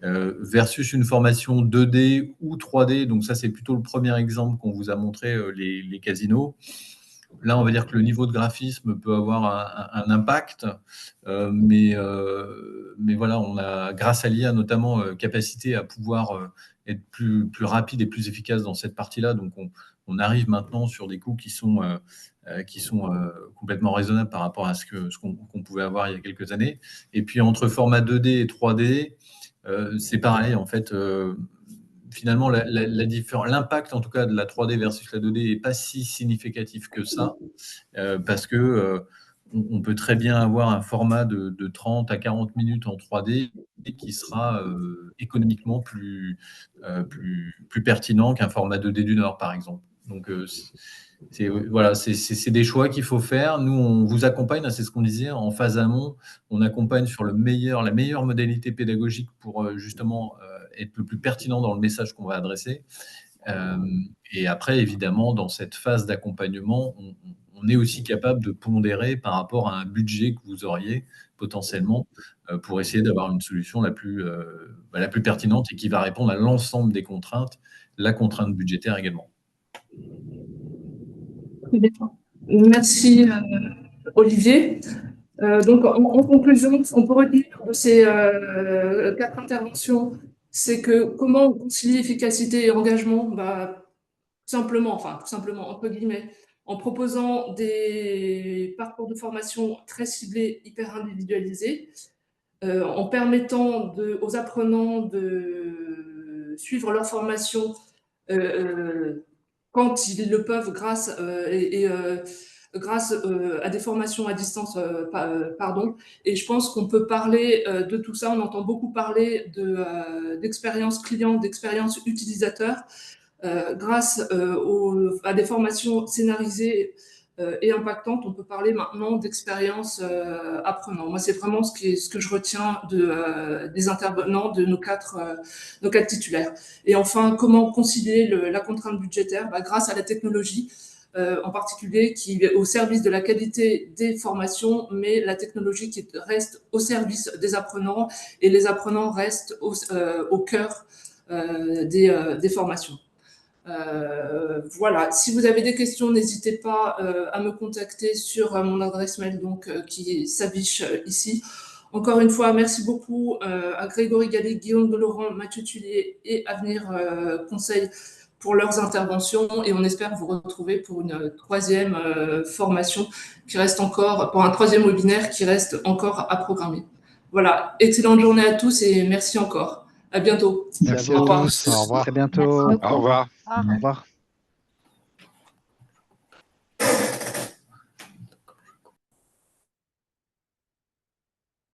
Versus une formation 2D ou 3D. Donc ça, c'est plutôt le premier exemple qu'on vous a montré, les casinos. Là, on va dire que le niveau de graphisme peut avoir un impact, mais voilà, on a, grâce à l'IA notamment, capacité à pouvoir être plus rapide et plus efficace dans cette partie-là. Donc on arrive maintenant sur des coûts qui sont complètement raisonnables par rapport à ce qu'on pouvait avoir il y a quelques années. Et puis entre format 2D et 3D, c'est pareil, en fait, finalement, l'impact, en tout cas, de la 3D versus la 2D n'est pas si significatif que ça, parce que on peut très bien avoir un format de 30 à 40 minutes en 3D qui sera économiquement plus pertinent qu'un format 2D d'1 heure, par exemple. Donc, voilà, c'est des choix qu'il faut faire. Nous, on vous accompagne, c'est ce qu'on disait, en phase amont. On accompagne sur la meilleure modalité pédagogique pour justement être le plus pertinent dans le message qu'on va adresser. Et après, évidemment, dans cette phase d'accompagnement, on est aussi capable de pondérer par rapport à un budget que vous auriez potentiellement pour essayer d'avoir une solution la plus pertinente et qui va répondre à l'ensemble des contraintes, la contrainte budgétaire également. Merci Olivier. Donc en conclusion, on peut retenir de ces 4 interventions, c'est que comment on concilie efficacité et engagement, tout simplement, entre guillemets, en proposant des parcours de formation très ciblés, hyper individualisés, en permettant aux apprenants de suivre leur formation quand ils le peuvent grâce à des formations à distance, Et je pense qu'on peut parler de tout ça. On entend beaucoup parler d'expérience client, d'expérience utilisateur, grâce à des formations scénarisées et impactantes. On peut parler maintenant d'expérience apprenant. Moi, c'est vraiment ce que je retiens des intervenants de nos quatre titulaires. Et enfin, comment concilier la contrainte budgétaire grâce à la technologie, en particulier qui est au service de la qualité des formations, mais la technologie qui reste au service des apprenants, et les apprenants restent au cœur des formations. Voilà, si vous avez des questions, n'hésitez pas à me contacter sur mon adresse mail qui s'affiche ici. Encore une fois, merci beaucoup à Grégory Gallet, Guillaume Laurent, Mathieu Tullier et Avenir Conseil pour leurs interventions, et on espère vous retrouver pour une 3e formation qui reste encore, pour un 3e webinaire qui reste encore à programmer. Voilà, excellente journée à tous et merci encore. À bientôt. Merci à tous. Au revoir. À très bientôt. Au revoir. Au revoir.